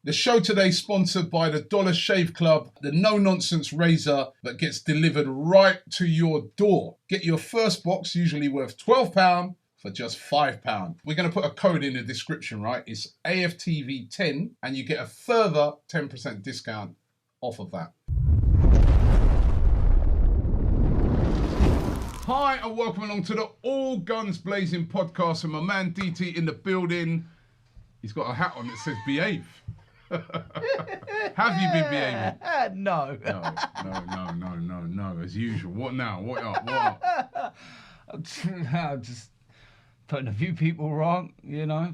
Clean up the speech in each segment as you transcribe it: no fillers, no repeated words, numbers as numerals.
The show today is sponsored by the Dollar Shave Club, the no-nonsense razor that gets delivered right to your door. Get your first box, usually worth £12, for just £5. We're going to put a code in the description, right? It's AFTV10, and you get a further 10% discount off of that. Hi, and welcome along to the All Guns Blazing podcast with my man DT in the building. He's got a hat on that says behave. Have you been behaving? No, as usual. What now? What up? Just putting a few people wrong,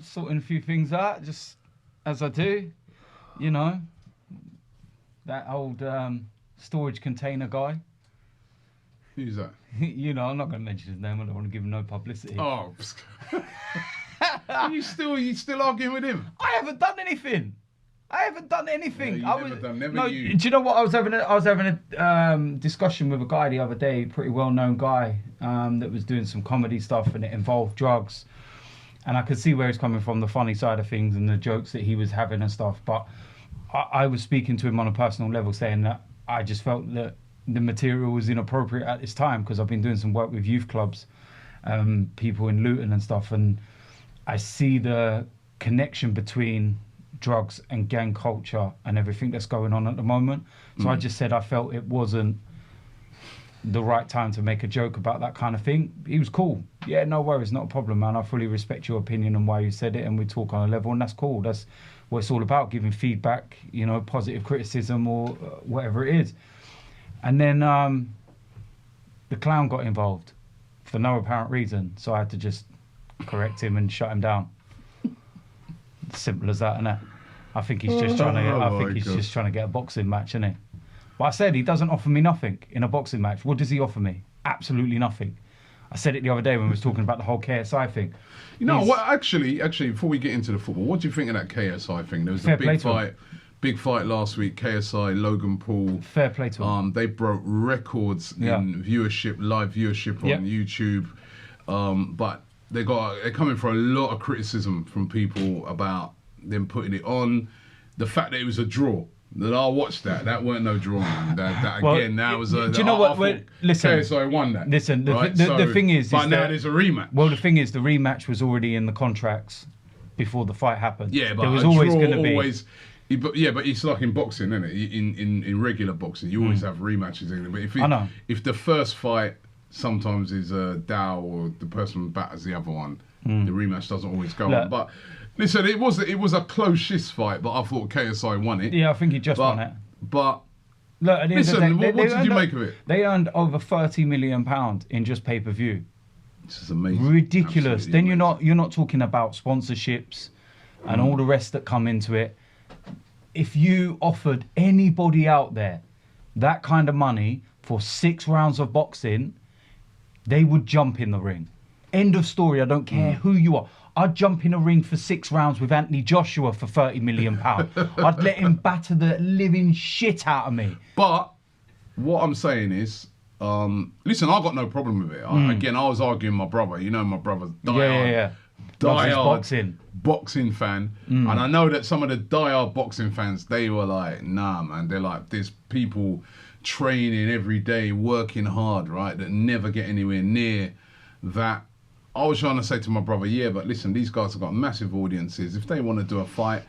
sorting a few things out, just as I do, that old storage container guy. Who's that? I'm not going to mention his name. I don't want to give him no publicity. Oh, you still arguing with him? I haven't done anything. Yeah, never you. Do you know what? I was having a discussion with a guy the other day, a pretty well-known guy that was doing some comedy stuff, and it involved drugs. And I could see where he's coming from, the funny side of things and the jokes that he was having and stuff. But I was speaking to him on a personal level, saying that I just felt that the material was inappropriate at this time, because I've been doing some work with youth clubs, people in Luton and stuff, and I see the connection between drugs and gang culture and everything that's going on at the moment. So I just said I felt it wasn't the right time to make a joke about that kind of thing. He was cool. Yeah, no worries, not a problem, man. I fully respect your opinion and why you said it, and we talk on a level, and that's cool. That's what it's all about, giving feedback, positive criticism or whatever it is. And then the clown got involved for no apparent reason, so I had to just correct him and shut him down. Simple as that, innit? I think he's just trying to get a boxing match, isn't he? But I said he doesn't offer me nothing in a boxing match. What does he offer me? Absolutely nothing. I said it the other day when we was talking about the whole KSI thing. Actually, before we get into the football, what do you think of that KSI thing? There was a big fight last week. KSI, Logan Paul. Fair play to him. They broke records in viewership, live viewership on YouTube. But they're coming for a lot of criticism from people about them putting it on. The fact that it was a draw. That I watched that weren't no draw. That was a. Do you know what? Listen, KSI won that. Listen, the thing is, but now there's a rematch. Well, the thing is, the rematch was already in the contracts before the fight happened. Yeah, but there was always going to be. But it's like in boxing, isn't it? In regular boxing, you always have rematches. But if the first fight sometimes is a Dow or the person batters the other one, the rematch doesn't always go on. But listen, it was a close shist fight, but I thought KSI won it. Yeah, I think he just won it. But look, listen, what did you make of it? They earned over £30 million in just pay-per-view. This is amazing. Ridiculous. Absolutely then amazing. you're not talking about sponsorships and all the rest that come into it. If you offered anybody out there that kind of money for 6 rounds of boxing, they would jump in the ring. End of story. I don't care who you are. I'd jump in a ring for 6 rounds with Anthony Joshua for £30 million. I'd let him batter the living shit out of me. But what I'm saying is, listen, I got no problem with it. Again, I was arguing with my brother. My brother's diehard boxing fan, and I know that some of the diehard boxing fans, they were like, nah, man. They're like, there's people training every day, working hard, right, that never get anywhere near that. I was trying to say to my brother, but listen, these guys have got massive audiences. If they want to do a fight,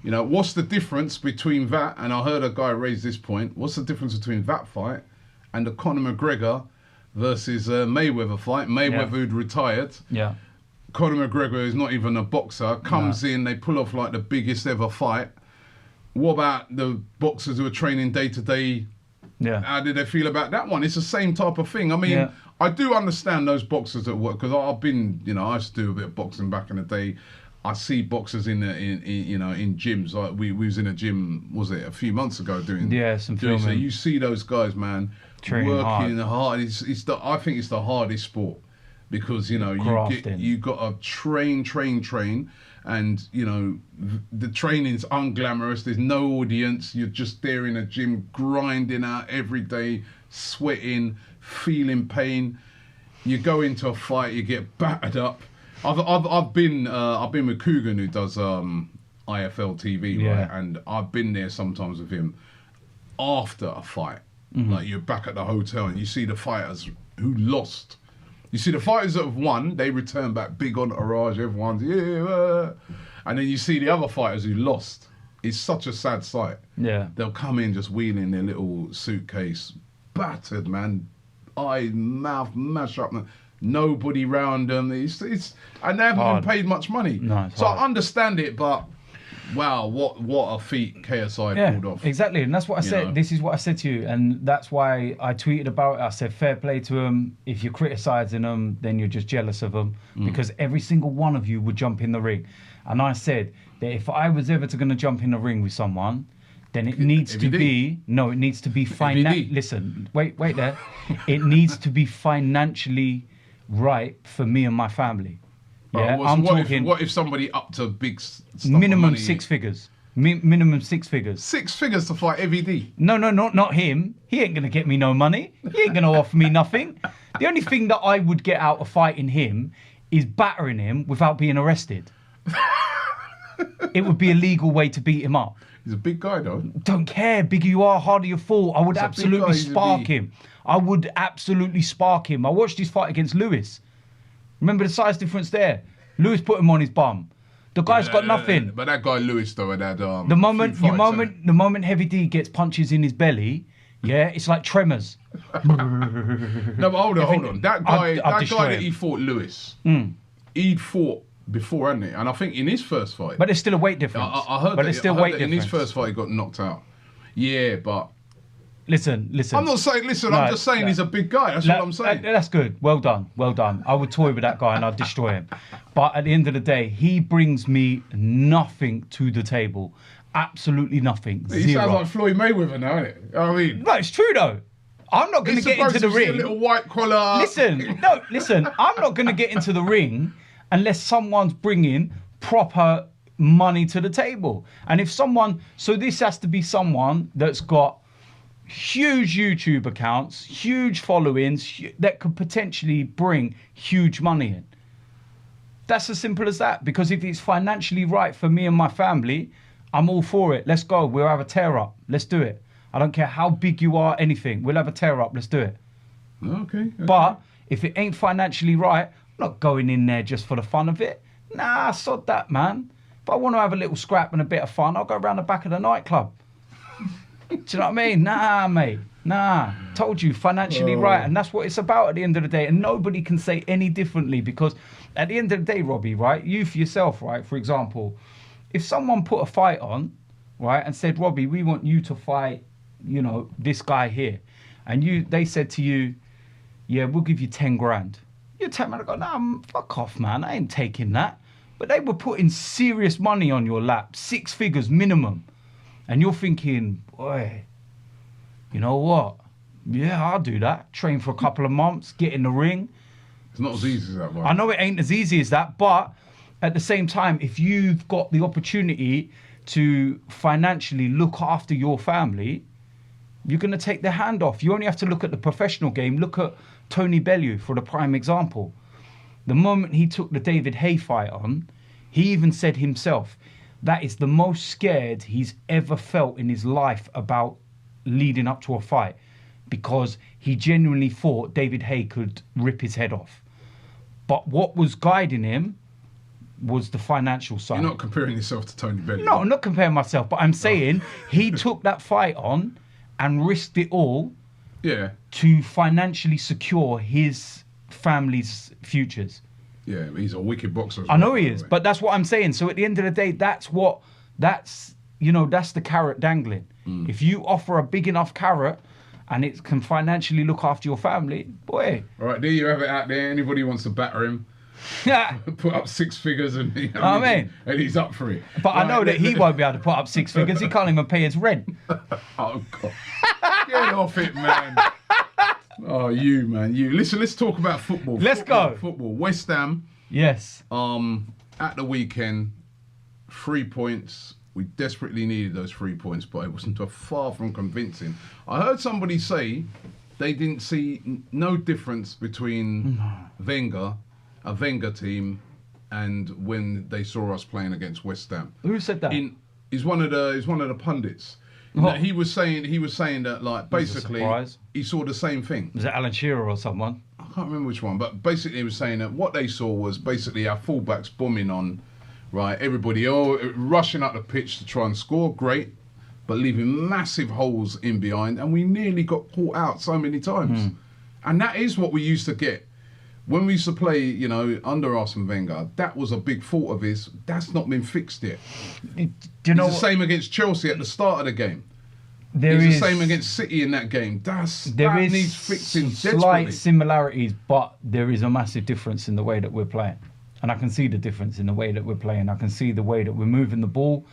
what's the difference between that? And I heard a guy raise this point. What's the difference between that fight and the Conor McGregor versus Mayweather fight? Mayweather who'd retired. Yeah. Conor McGregor is not even a boxer. Comes in, they pull off like the biggest ever fight. What about the boxers who are training day to day? Yeah. How did they feel about that one? It's the same type of thing. I mean, I do understand those boxers at work, because I've been, I used to do a bit of boxing back in the day. I see boxers in gyms. Like we was in a gym, was it a few months ago doing some filming. So you see those guys, man, training working hard. I think it's the hardest sport, because you got to train, and the training's unglamorous. There's no audience. You're just there in a gym grinding out every day, sweating, feeling pain. You go into a fight, you get battered up. I've been with Coogan, who does AFTV, right? And I've been there sometimes with him after a fight. Like you're back at the hotel and you see the fighters who lost. You see the fighters that have won, they return back, big entourage, everyone's and then you see the other fighters who lost. It's such a sad sight. Yeah. They'll come in just wheeling their little suitcase, battered, man, eye, mouth, mash up. Nobody round them. It's and they haven't been paid much money. No, so I understand it, but wow, what a feat KSI pulled off. Exactly, and that's what I said. This is what I said to you, and that's why I tweeted about it. I said, fair play to them. If you're criticising them, then you're just jealous of them, because every single one of you would jump in the ring. And I said that if I was ever going to jump in the ring with someone, then it needs to be it needs to be listen, wait there. It needs to be financially right for me and my family. Yeah, what if somebody up to big stuff minimum money, 6 figures. Minimum 6 figures. 6 figures to fight EVD? No, not him. He ain't gonna get me no money. He ain't gonna offer me nothing. The only thing that I would get out of fighting him is battering him without being arrested. It would be a legal way to beat him up. He's a big guy though. Don't care, bigger you are, harder you fall. I would absolutely spark him. I would absolutely spark him. I watched his fight against Lewis. Remember the size difference there? Lewis put him on his bum. The guy's got nothing. But that guy Lewis though had the moment Heavy D gets punches in his belly, it's like tremors. No, but hold on. That guy that he fought Lewis, he'd fought before, hadn't he? And I think in his first fight. But there's still a weight difference. I heard that in his first fight he got knocked out. Yeah, but Listen. I'm not saying. Listen, I'm just saying he's a big guy. That's what I'm saying. That's good. Well done. I would toy with that guy and I'd destroy him. But at the end of the day, he brings me nothing to the table. Absolutely nothing. He sounds like Floyd Mayweather now, isn't it? I mean, no, it's true though. I'm not going to get into the ring. A little white collar. Listen. I'm not going to get into the ring unless someone's bringing proper money to the table. And if someone, so this has to be someone that's got huge YouTube accounts, huge followings that could potentially bring huge money in. That's as simple as that. Because if it's financially right for me and my family, I'm all for it. Let's go. We'll have a tear up. Let's do it. I don't care how big you are, anything. We'll have a tear up. Let's do it. Okay. But if it ain't financially right, I'm not going in there just for the fun of it. Nah, sod that, man. If I want to have a little scrap and a bit of fun, I'll go around the back of the nightclub. Do you know what I mean? Nah, mate. Nah. Told you, financially right. And that's what it's about at the end of the day. And nobody can say any differently, because at the end of the day, Robbie, right, you for yourself, right, for example, if someone put a fight on, right, and said, Robbie, we want you to fight, this guy here. And they said to you, yeah, we'll give you 10 grand. You'd take man, I go, nah, fuck off, man. I ain't taking that. But they were putting serious money on your lap, 6 figures minimum. And you're thinking, boy, you know what? Yeah, I'll do that. Train for a couple of months, get in the ring. It's not as easy as that, right? I know it ain't as easy as that, but at the same time, if you've got the opportunity to financially look after your family, you're going to take their hand off. You only have to look at the professional game. Look at Tony Bellew for the prime example. The moment he took the David Haye fight on, he even said himself, that is the most scared he's ever felt in his life about leading up to a fight, because he genuinely thought David Haye could rip his head off. But what was guiding him was the financial side. You're not comparing yourself to Tony Bellew. No, I'm not comparing myself, but I'm saying he took that fight on and risked it all to financially secure his family's futures. Yeah, he's a wicked boxer. I know he is, but that's what I'm saying. So at the end of the day, that's the carrot dangling. If you offer a big enough carrot and it can financially look after your family, boy. All right, there you have it out there. Anybody wants to batter him, put up 6 figures and and he's up for it. But I know that he won't be able to put up 6 figures. He can't even pay his rent. Oh, God. Get off it, man. Oh, you, man, you. Listen, let's talk about football. Let's go. Football. West Ham. Yes. At the weekend, 3 points. We desperately needed those 3 points, but it wasn't far from convincing. I heard somebody say they didn't see no difference between a Wenger team, and when they saw us playing against West Ham. Who said that? He's one of the pundits. Oh. He was saying that, like, basically he saw the same thing. Was it Alan Shearer or someone? I can't remember which one, but basically he was saying that what they saw was basically our fullbacks bombing on, right? Everybody rushing up the pitch to try and score, great, but leaving massive holes in behind, and we nearly got caught out so many times. And that is what we used to get. When we used to play, you know, under Arsene Wenger, that was a big fault of his. That's not been fixed yet. Do you know it's the same against Chelsea at the start of the game. There it's is the same against City in that game. That needs fixing slight desperately. similarities, but there is a massive difference in the way that we're playing. And I can see the difference in the way that we're playing. I can see the way that we're moving the ball,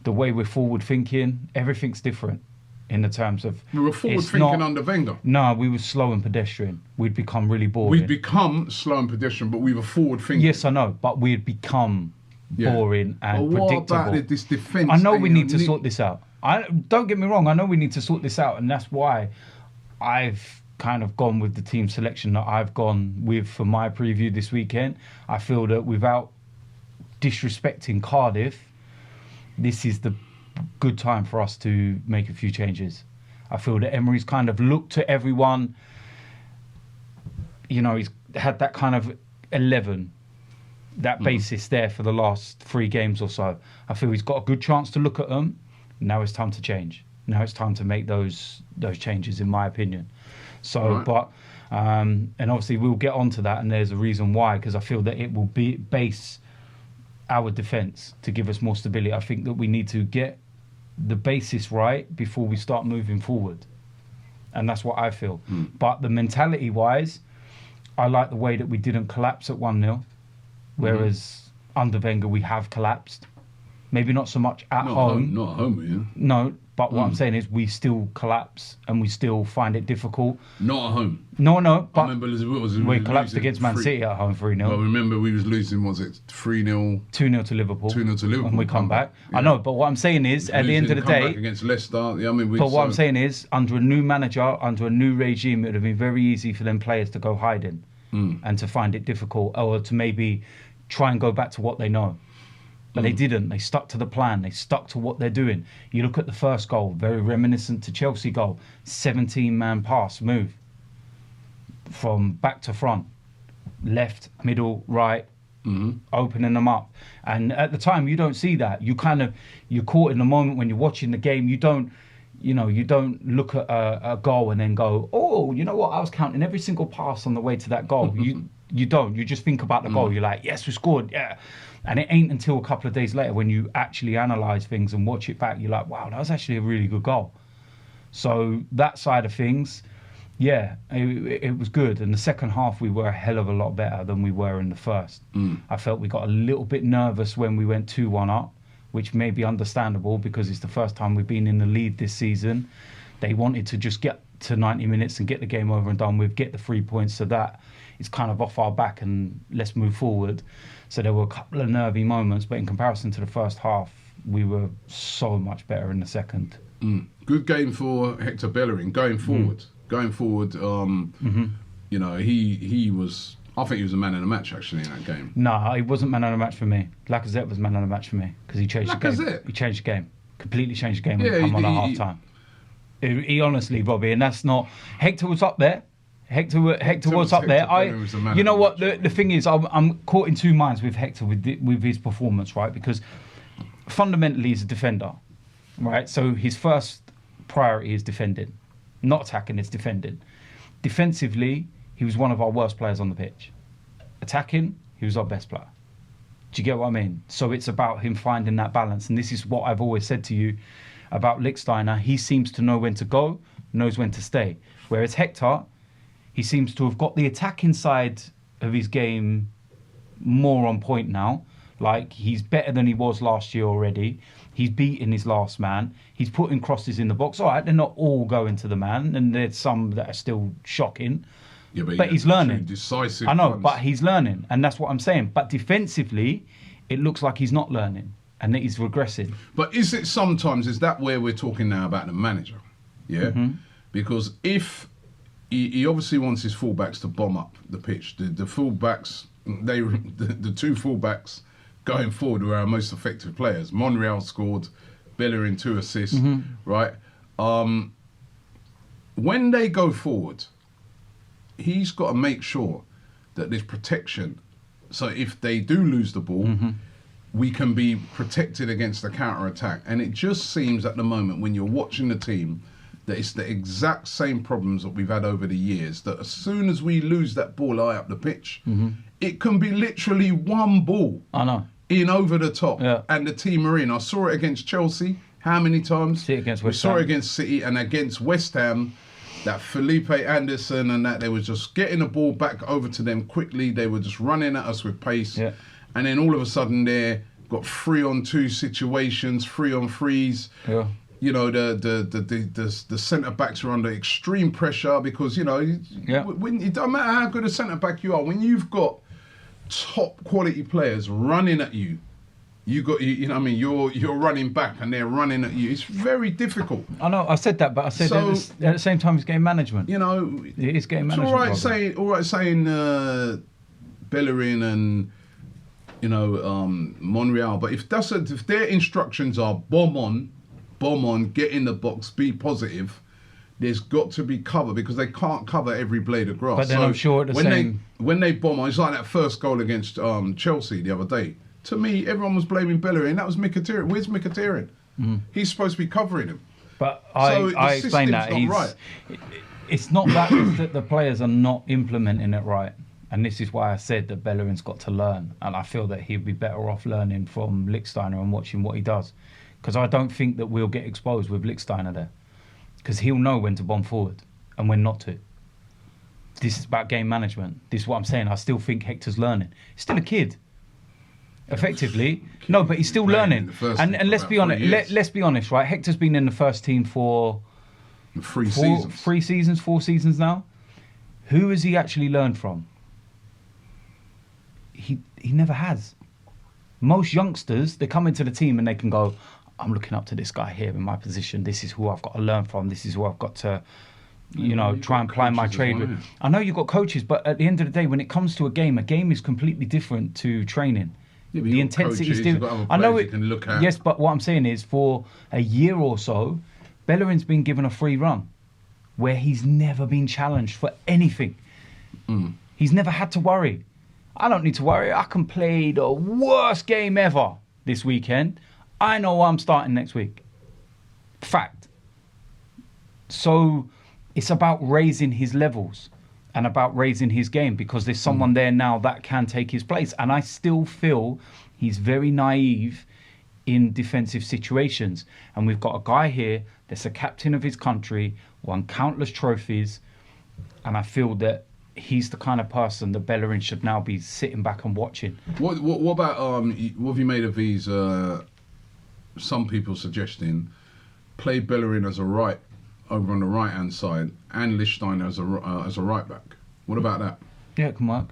the way we're forward thinking. Everything's different. In the terms of... We were forward thinking under Wenger. No, we were slow and pedestrian. We'd become really boring. We'd become slow and pedestrian, but we were forward thinking. Yes, I know, but we'd become boring and predictable. What about this defence? I know we need to sort this out. Don't get me wrong, I know we need to sort this out, and that's why I've kind of gone with the team selection that I've gone with for my preview this weekend. I feel that without disrespecting Cardiff, this is the good time for us to make a few changes. I feel that Emery's kind of looked to everyone. You know, he's had that kind of 11, that basis there for the last 3 games or so. I feel he's got a good chance to look at them. Now it's time to change. Now it's time to make those changes, in my opinion. So, but and obviously we'll get onto that, and there's a reason why, because I feel that it will base our defence to give us more stability. I think that we need to get the basis right before we start moving forward, and that's what I feel. But the mentality wise, I like the way that we didn't collapse at 1-0, whereas under Wenger we have collapsed. Maybe not so much at home. Not at home, yeah. No, but what I'm saying is we still collapse and we still find it difficult. Not at home. No, but I remember we collapsed against Man City at home 3-0. Well, remember we was losing, was it 3-0? 2-0 to Liverpool. 2-0 to Liverpool. And we come back. Yeah. I know, but what I'm saying is, at the end of the day... against Leicester. Yeah, I mean, what I'm saying is, under a new manager, under a new regime, it would have been very easy for them players to go hiding and to find it difficult, or to maybe try and go back to what they know. But they didn't. They stuck to the plan. They stuck to what they're doing. You look at the first goal, very reminiscent to Chelsea goal. 17-man pass move from back to front. Left, middle, right, opening them up. And at the time, you don't see that. You're caught in the moment when you're watching the game. You don't look at a goal and then go, oh, you know what? I was counting every single pass on the way to that goal. You don't. You just think about the goal. You're like, yes, we scored. Yeah. And it ain't until a couple of days later when you actually analyse things and watch it back, you're like, wow, that was actually a really good goal. So that side of things, yeah, it was good. And the second half, we were a hell of a lot better than we were in the first. I felt we got a little bit nervous when we went 2-1 up, which may be understandable because it's the first time we've been in the lead this season. They wanted to just get to 90 minutes and get the game over and done with, get the 3 points, so that it's kind of off our back and let's move forward. So there were a couple of nervy moments, but in comparison to the first half, we were so much better in the second. Good game for Hector Bellerin going forward. You know, he was... I think he was the man of the match, actually, in that game. No, he wasn't man of the match for me. Lacazette was man of the match for me because he changed the game. He changed the game. Completely changed the game when he came on at half-time. He honestly, Bobby, and that's not... Hector was up there. Hector was up there. You know what? The thing is, I'm caught in two minds with Hector with his performance, right? Because fundamentally, he's a defender, right? So his first priority is defending, not attacking. It's defending. Defensively, he was one of our worst players on the pitch. Attacking, he was our best player. Do you get what I mean? So it's about him finding that balance, and this is what I've always said to you about Lichtsteiner. He seems to know when to go, knows when to stay. Whereas Hector, he seems to have got the attacking side of his game more on point now. Like, he's better than he was last year already. He's beating his last man. He's putting crosses in the box. All right, they're not all going to the man, and there's some that are still shocking. Yeah, but he's learning. Decisive I know, ones. but he's learning, and that's what I'm saying. But defensively, it looks like he's not learning, and that he's regressing. But is that where we're talking now about the manager? Yeah? Because if... He obviously wants his fullbacks to bomb up the pitch. The fullbacks the two fullbacks going forward were our most effective players. Monreal scored, Bellerin 2 assists, right? When they go forward, he's got to make sure that there's protection. So if they do lose the ball, we can be protected against the counter-attack. And it just seems at the moment when you're watching the team that it's the exact same problems that we've had over the years, that as soon as we lose that ball high up the pitch, it can be literally one ball in over the top and the team are in. I saw it against Chelsea. How many times? We saw it against City and against West Ham. That Felipe Anderson and that, they were just getting the ball back over to them quickly. They were just running at us with pace. Yeah. And then all of a sudden they've got 3-on-2 situations, 3-on-3s. Yeah. You know, the centre-backs are under extreme pressure because, you know, when it doesn't matter how good a centre-back you are, when you've got top quality players running at you, you know what I mean, you're running back and they're running at you. It's very difficult. I know, I said that, but I said at the same time it's game management. You know, it is game management. It's all right saying Bellerin and, you know, Monreal, but if their instructions are bomb on, get in the box, be positive, there's got to be cover because they can't cover every blade of grass. But then I'm sure when they bomb on, it's like that first goal against Chelsea the other day. To me, everyone was blaming Bellerin. That was Mkhitaryan. Where's Mkhitaryan? He's supposed to be covering him. But I explained that. It's not that the players are not implementing it right. And this is why I said that Bellerin's got to learn. And I feel that he'd be better off learning from Lichtsteiner and watching what he does. Because I don't think that we'll get exposed with Lichtsteiner there. Because he'll know when to bomb forward and when not to. This is about game management. This is what I'm saying. I still think Hector's learning. He's still a kid. Effectively, no, but he's still learning. And let's be honest. Let's be honest, right? Hector's been in the first team for 4 seasons now. Who has he actually learned from? He never has. Most youngsters, they come into the team and they can go, I'm looking up to this guy here in my position. This is who I've got to learn from. This is who I've got to, try and apply my trade with. I know you've got coaches, but at the end of the day, when it comes to a game is completely different to training. Yeah, the intensity is different. I know it. Yes, but what I'm saying is, for a year or so, Bellerin's been given a free run, where he's never been challenged for anything. He's never had to worry. I don't need to worry. I can play the worst game ever this weekend. I know I'm starting next week. Fact. So it's about raising his levels and about raising his game because there's someone there now that can take his place. And I still feel he's very naive in defensive situations. And we've got a guy here that's a captain of his country, won countless trophies. And I feel that he's the kind of person that Bellerin should now be sitting back and watching. What about, what have you made of these, some people suggesting, play Bellerin as a right, over on the right-hand side, and Lichtsteiner as a right-back? What about that? Yeah, it can work.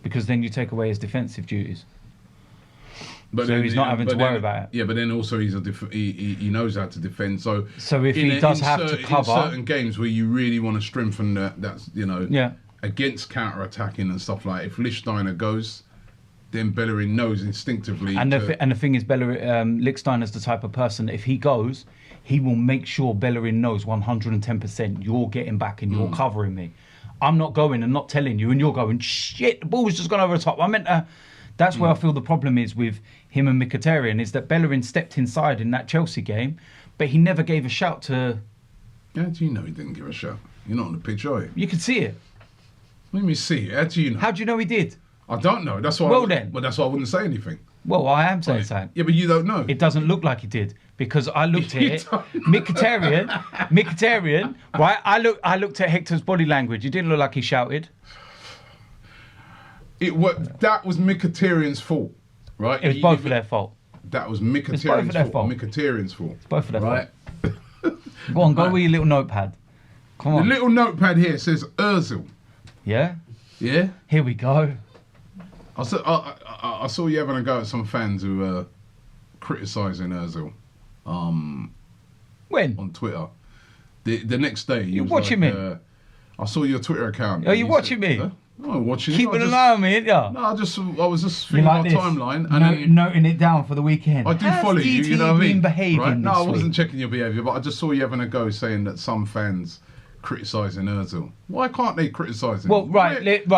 Because then you take away his defensive duties. But so he's not having to worry about it. Yeah, but then also he knows how to defend. So if he does have to cover in certain games where you really want to strengthen that's against counter-attacking and stuff like that, if Lichtsteiner goes, then Bellerin knows instinctively. And the thing is, Lichtsteiner's the type of person that if he goes, he will make sure Bellerin knows 110% you're getting back and you're covering me. I'm not going and not telling you, and you're going, shit, the ball's just gone over the top. I meant to. That's where I feel the problem is with him and Mkhitaryan, is that Bellerin stepped inside in that Chelsea game, but he never gave a shout to... How do you know he didn't give a shout? You're not on the pitch, are you? You could see it. Let me see. How do you know? How do you know he did? I don't know. That's why. Well, that's why I wouldn't say anything. Well, I am saying something. Yeah, but you don't know. It doesn't look like he did because I looked at it. Mkhitaryan, right? I looked at Hector's body language. It didn't look like he shouted. That was Mkhitaryan's fault, right? It was both of their fault. That was Mkhitaryan's fault. Mkhitaryan's fault. It's both of their fault. Go on, go with your little notepad. Come on. The little notepad here says Ozil. Yeah? Yeah? Here we go. I saw you having a go at some fans who were criticising Ozil. When? On Twitter. The next day. You're watching me? I saw your Twitter account. Are you watching me? Huh? I'm watching it. Keeping an eye on me, ain't ya? No, I was just feeling like our this, timeline. And then noting it down for the weekend. I do follow you, you know what I mean? Behaving right? No, I this wasn't week? checking your behaviour, but I just saw you having a go saying that some fans criticising Ozil. Why can't they criticise him? Well, right, listen.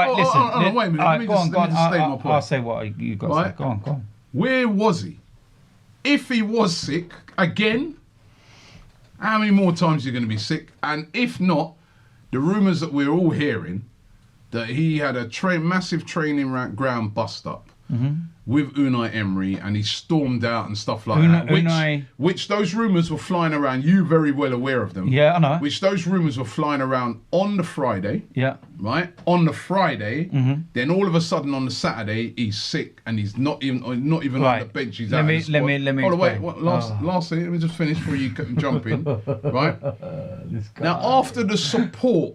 Wait a minute. Let me go on, just state my point. I'll say what you got to say. Go on. Where was he? If he was sick, again, how many more times are you going to be sick? And if not, the rumours that we're all hearing, that he had a massive training ground bust up with Unai Emery, and he stormed out and stuff like that. Which those rumours were flying around. You very well aware of them. Yeah, I know. Which those rumours were flying around on the Friday. Yeah. Right on the Friday. Then all of a sudden on the Saturday he's sick and he's not even on the bench. He's out of the squad. Let me. Hold on, wait. Lastly, let me just finish before you jump in. Right now, after the support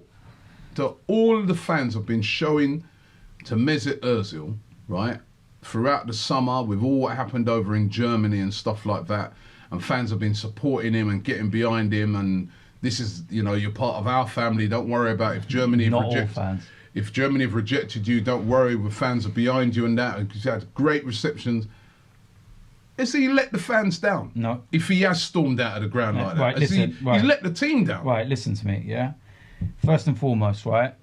that all the fans have been showing to Mesut Ozil, right, throughout the summer with all what happened over in Germany and stuff like that, and fans have been supporting him and getting behind him, and this is, you're part of our family. Don't worry about if Germany if Germany have rejected you. Don't worry, the fans are behind you and that. He's had great receptions. Has he let the fans down? No. If he has stormed out of the ground like that, right, he's let the team down. Right, listen to me, yeah? First and foremost, right,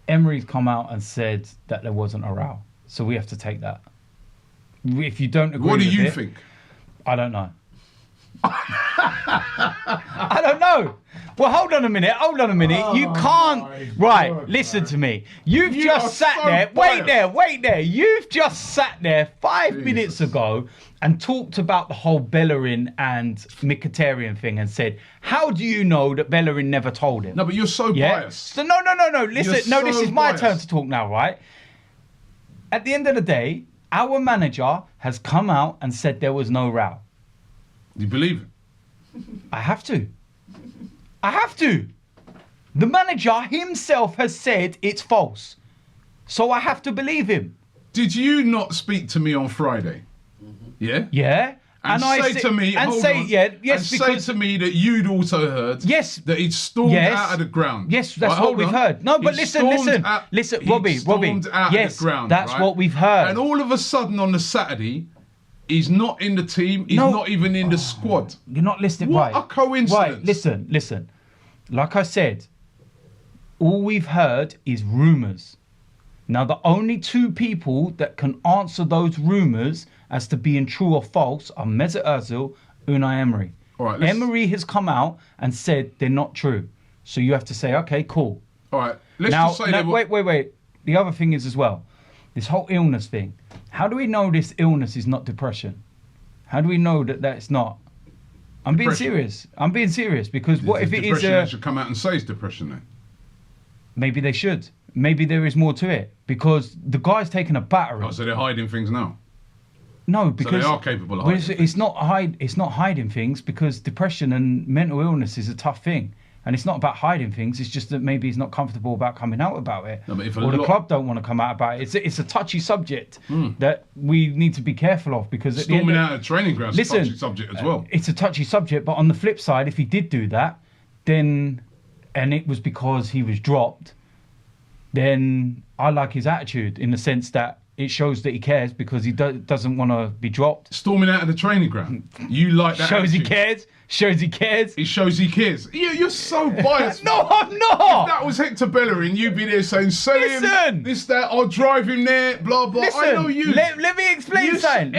Emery's come out and said that there wasn't a row. So we have to take that. If you don't agree what do with you it, think? I don't know. I don't know. Well, hold on a minute. Oh, you can't. Right, God, listen to me. You just sat so there. biased. Wait there. You've just sat there 5 minutes ago and talked about the whole Bellerin and Mkhitaryan thing and said, how do you know that Bellerin never told him? No, but you're so biased. So no. Listen, You're this so is my biased. turn to talk now, right? At the end of the day, our manager has come out and said there was no row. You believe it? I have to. The manager himself has said it's false. So I have to believe him. Did you not speak to me on Friday? Yeah? Yeah. And say to me that you'd also heard that he'd stormed out of the ground. Yes, that's what we've heard. No, but listen, Robbie. Yes, that's what we've heard. And all of a sudden on the Saturday, he's not in the team. He's not even in the squad. You're not listening, right? What a coincidence. Right, listen. Like I said, all we've heard is rumours. Now, the only two people that can answer those rumours as to being true or false are Mesut Ozil, Unai Emery. All right, Emery has come out and said they're not true. So you have to say, okay, cool. All right, just say wait. The other thing is as well, this whole illness thing. How do we know this illness is not depression? How do we know that that's not? I'm being serious because what if it is depression? They should come out and say it's depression then. Maybe they should. Maybe there is more to it because the guy's taken a battering. Oh, so they're hiding things now? No, because so they are capable of hiding things. It's not hiding things because depression and mental illness is a tough thing. And it's not about hiding things. It's just that maybe he's not comfortable about coming out about it. No, but the club don't want to come out about it. It's a touchy subject that we need to be careful of because storming out of training grounds is a touchy subject as well. It's a touchy subject, but on the flip side, if he did do that, then and it was because he was dropped, then I like his attitude in the sense that it shows that he cares because he doesn't want to be dropped. Storming out of the training ground. You like that Shows attitude. he cares. Shows he cares. It shows he cares. You're so biased. No, I'm not. If that was Hector Bellerin, you'd be there saying, sell him, this, that, I'll drive him there, blah, blah. Listen, I know you. Let me explain something.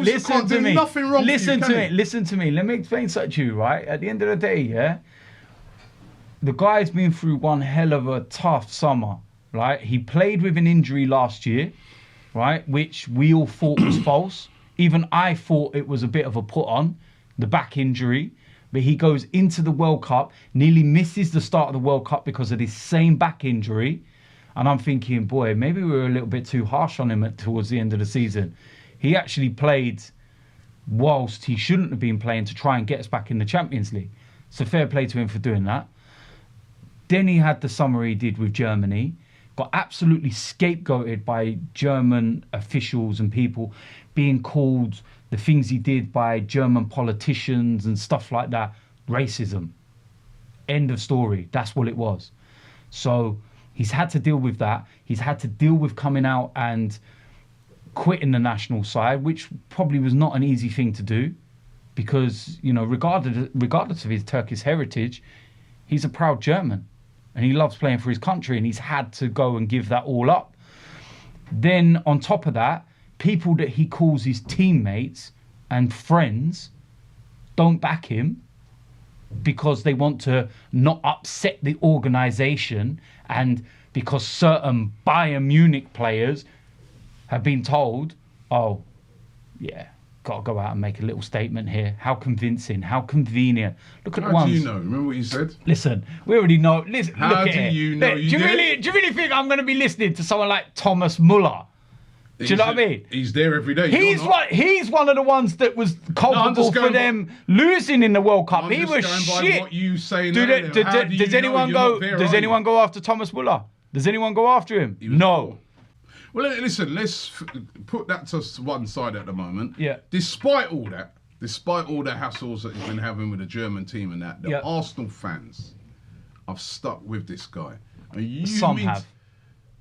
Listen to me. Nothing wrong Listen to me. Let me explain something to you, right? At the end of the day, yeah, the guy's been through one hell of a tough summer, right? He played with an injury last year, right, which we all thought was false. Even I thought it was a bit of a put on, the back injury. But he goes into the World Cup, nearly misses the start of the World Cup because of this same back injury. And I'm thinking, boy, maybe we were a little bit too harsh on him towards the end of the season. He actually played whilst he shouldn't have been playing to try and get us back in the Champions League. So fair play to him for doing that. Then he had the summer he did with Germany, got absolutely scapegoated by German officials and people, being called the things he did by German politicians and stuff like that. Racism. End of story. That's what it was. So He's had to deal with that. He's had to deal with coming out and quitting the national side, which probably was not an easy thing to do, because, you know, regardless of his Turkish heritage, he's a proud German and he loves playing for his country, and he's had to go and give that all up. Then on top of that, people that he calls his teammates and friends don't back him because they want to not upset the organisation, and because certain Bayern Munich players have been told, oh, yeah, got to go out and make a little statement here. How convincing, how convenient. Look at the ones. How do you know? Remember what you said? Listen, we already know. Listen, How look do at you it. know Do you you did? really think I'm going to be listening to someone like Thomas Muller? Do you know what I mean? He's there every day. He's one of the ones that was culpable for them losing in the World Cup. He was shit. By what you saying Does anyone go after Thomas Muller? Does anyone go after him? No. Well, listen, let's put that to one side at the moment. Yeah. Despite all the hassles that he's been having with the German team and that, the Arsenal fans have stuck with this guy. And Some have.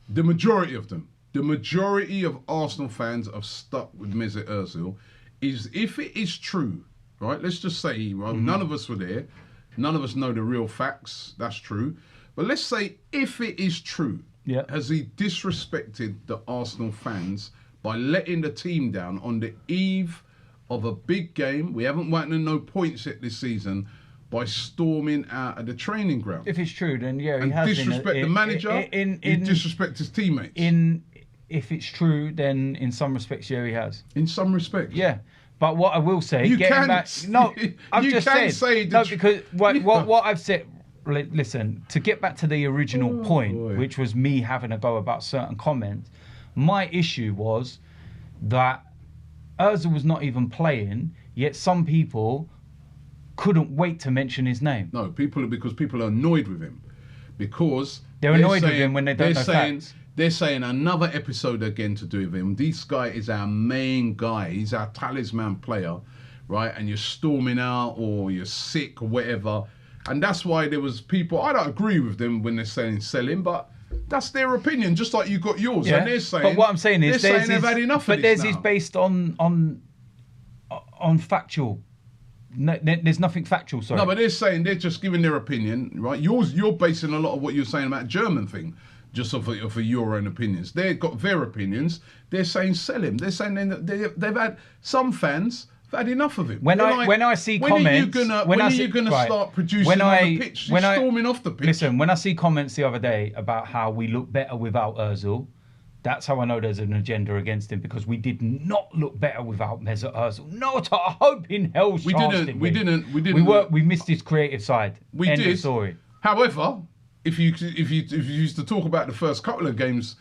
The majority of them. The majority of Arsenal fans have stuck with Mesut Ozil. Is if it is true, right? Let's just say, right, none of us were there. None of us know the real facts. That's true. But let's say if it is true, has he disrespected the Arsenal fans by letting the team down on the eve of a big game? We haven't won no points yet this season, by storming out of the training ground. If it's true, then he and has disrespect the manager. He disrespect his teammates. If it's true, then in some respects, he has. In some respects, yeah. But what I will say, because what I've said. Listen, to get back to the original point, which was me having a go about certain comments, my issue was that Ozil was not even playing, yet some people couldn't wait to mention his name. No, because people are annoyed with him. Because they're annoyed with him when they don't know facts. They're saying another episode again to do with him. This guy is our main guy. He's our talisman player, right? And you're storming out or you're sick or whatever. And that's why there was people, I don't agree with them when they're saying sell him, but that's their opinion, just like you got yours. Yeah. And they're saying, but what I'm saying is, they've had enough of this. But theirs is based on factual. No, there's nothing factual, sorry. No, but they're saying, they're just giving their opinion, right? You're basing a lot of what you're saying about German thing, just off of your own opinions. They've got their opinions. They're saying sell him. They're saying they've had some fans have had enough of him. When I see comments, when are you gonna start producing on the pitch? Storming off the pitch. Listen, when I see comments the other day about how we look better without Ozil, that's how I know there's an agenda against him, because we did not look better without Mesut Ozil. Not a hope in hell. We didn't. We missed his creative side. End of story. However, if you used to talk about the first couple of games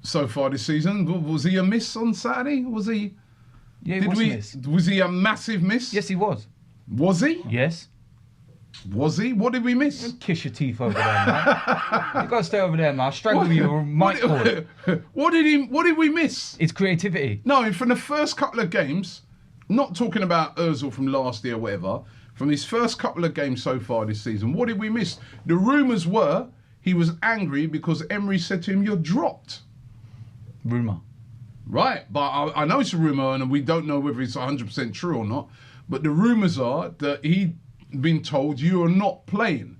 so far this season, was he a miss on Saturday? Was he? Yeah, he was a miss. Was he a massive miss? Yes, he was. Was he? Yes. Was he? What did we miss? Kiss your teeth over there, man. You got to stay over there, man. I'll strangle you with a mic cord. What did we miss? It's creativity. No, from the first couple of games, not talking about Ozil from last year or whatever, from his first couple of games so far this season, what did we miss? The rumours were he was angry because Emery said to him, "You're dropped." Rumour. Right, but I know it's a rumour and we don't know whether it's 100% true or not, but the rumours are that he'd been told you are not playing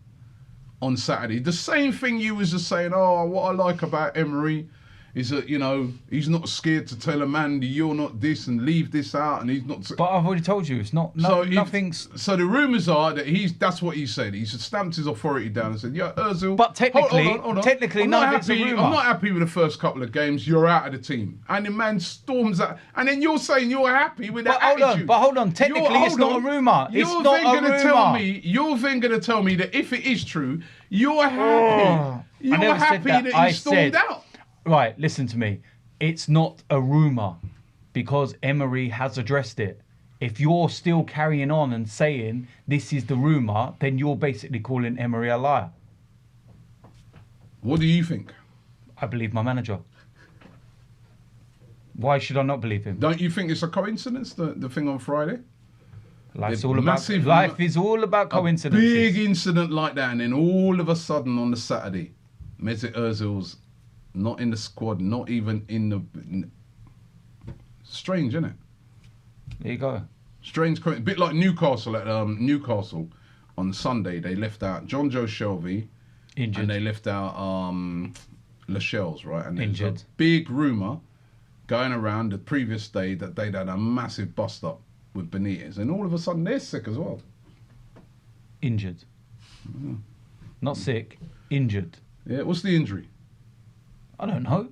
on Saturday. The same thing you was just saying, oh, what I like about Emery is that, you know, he's not scared to tell a man you're not this and leave this out, and he's not. But I've already told you, it's not. Nothing's. So the rumours are that that's what he said. He's stamped his authority down and said, "Yeah, Ozil." But technically, hold on. technically, none of it's a rumour. I'm not happy with the first couple of games. You're out of the team, and the man storms out, and then you're saying you're happy with that attitude. But hold on. Technically, it's not a rumour. It's not a rumour. You're then going to tell me that if it is true, you're happy. You're happy that he stormed out. Right, listen to me. It's not a rumour because Emery has addressed it. If you're still carrying on and saying this is the rumour, then you're basically calling Emery a liar. What do you think? I believe my manager. Why should I not believe him? Don't you think it's a coincidence, the thing on Friday? Life is all about coincidences. A big incident like that, and then all of a sudden on the Saturday, Mesut Ozil's not in the squad, not even in the... Strange, isn't it? There you go. Strange, a bit like Newcastle at Newcastle on Sunday. They left out John Joe Shelby, Injured. and they left out Lascelles, right? And Injured. there's a big rumour going around the previous day that they'd had a massive bust up with Benitez, and all of a sudden they're sick as well. Injured. Not sick. Injured. Yeah, what's the injury? I don't know.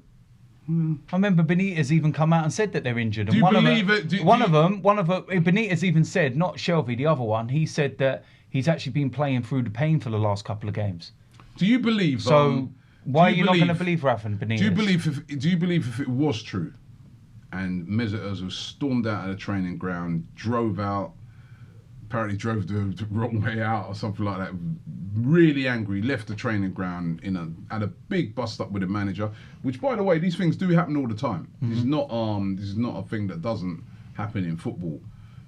I remember Benitez even come out and said that they're injured. And Do you believe it? One of them, Benitez even said, not Shelby, the other one, he said that he's actually been playing through the pain for the last couple of games. Do you believe? So why are you not going to believe Rafa and Benitez? Do you believe if it was true, and Mesut Ozil stormed out of the training ground, drove out, apparently drove the wrong way out or something like that, really angry, left the training ground had a big bust up with the manager, which, by the way, these things do happen all the time. This is not a thing that doesn't happen in football.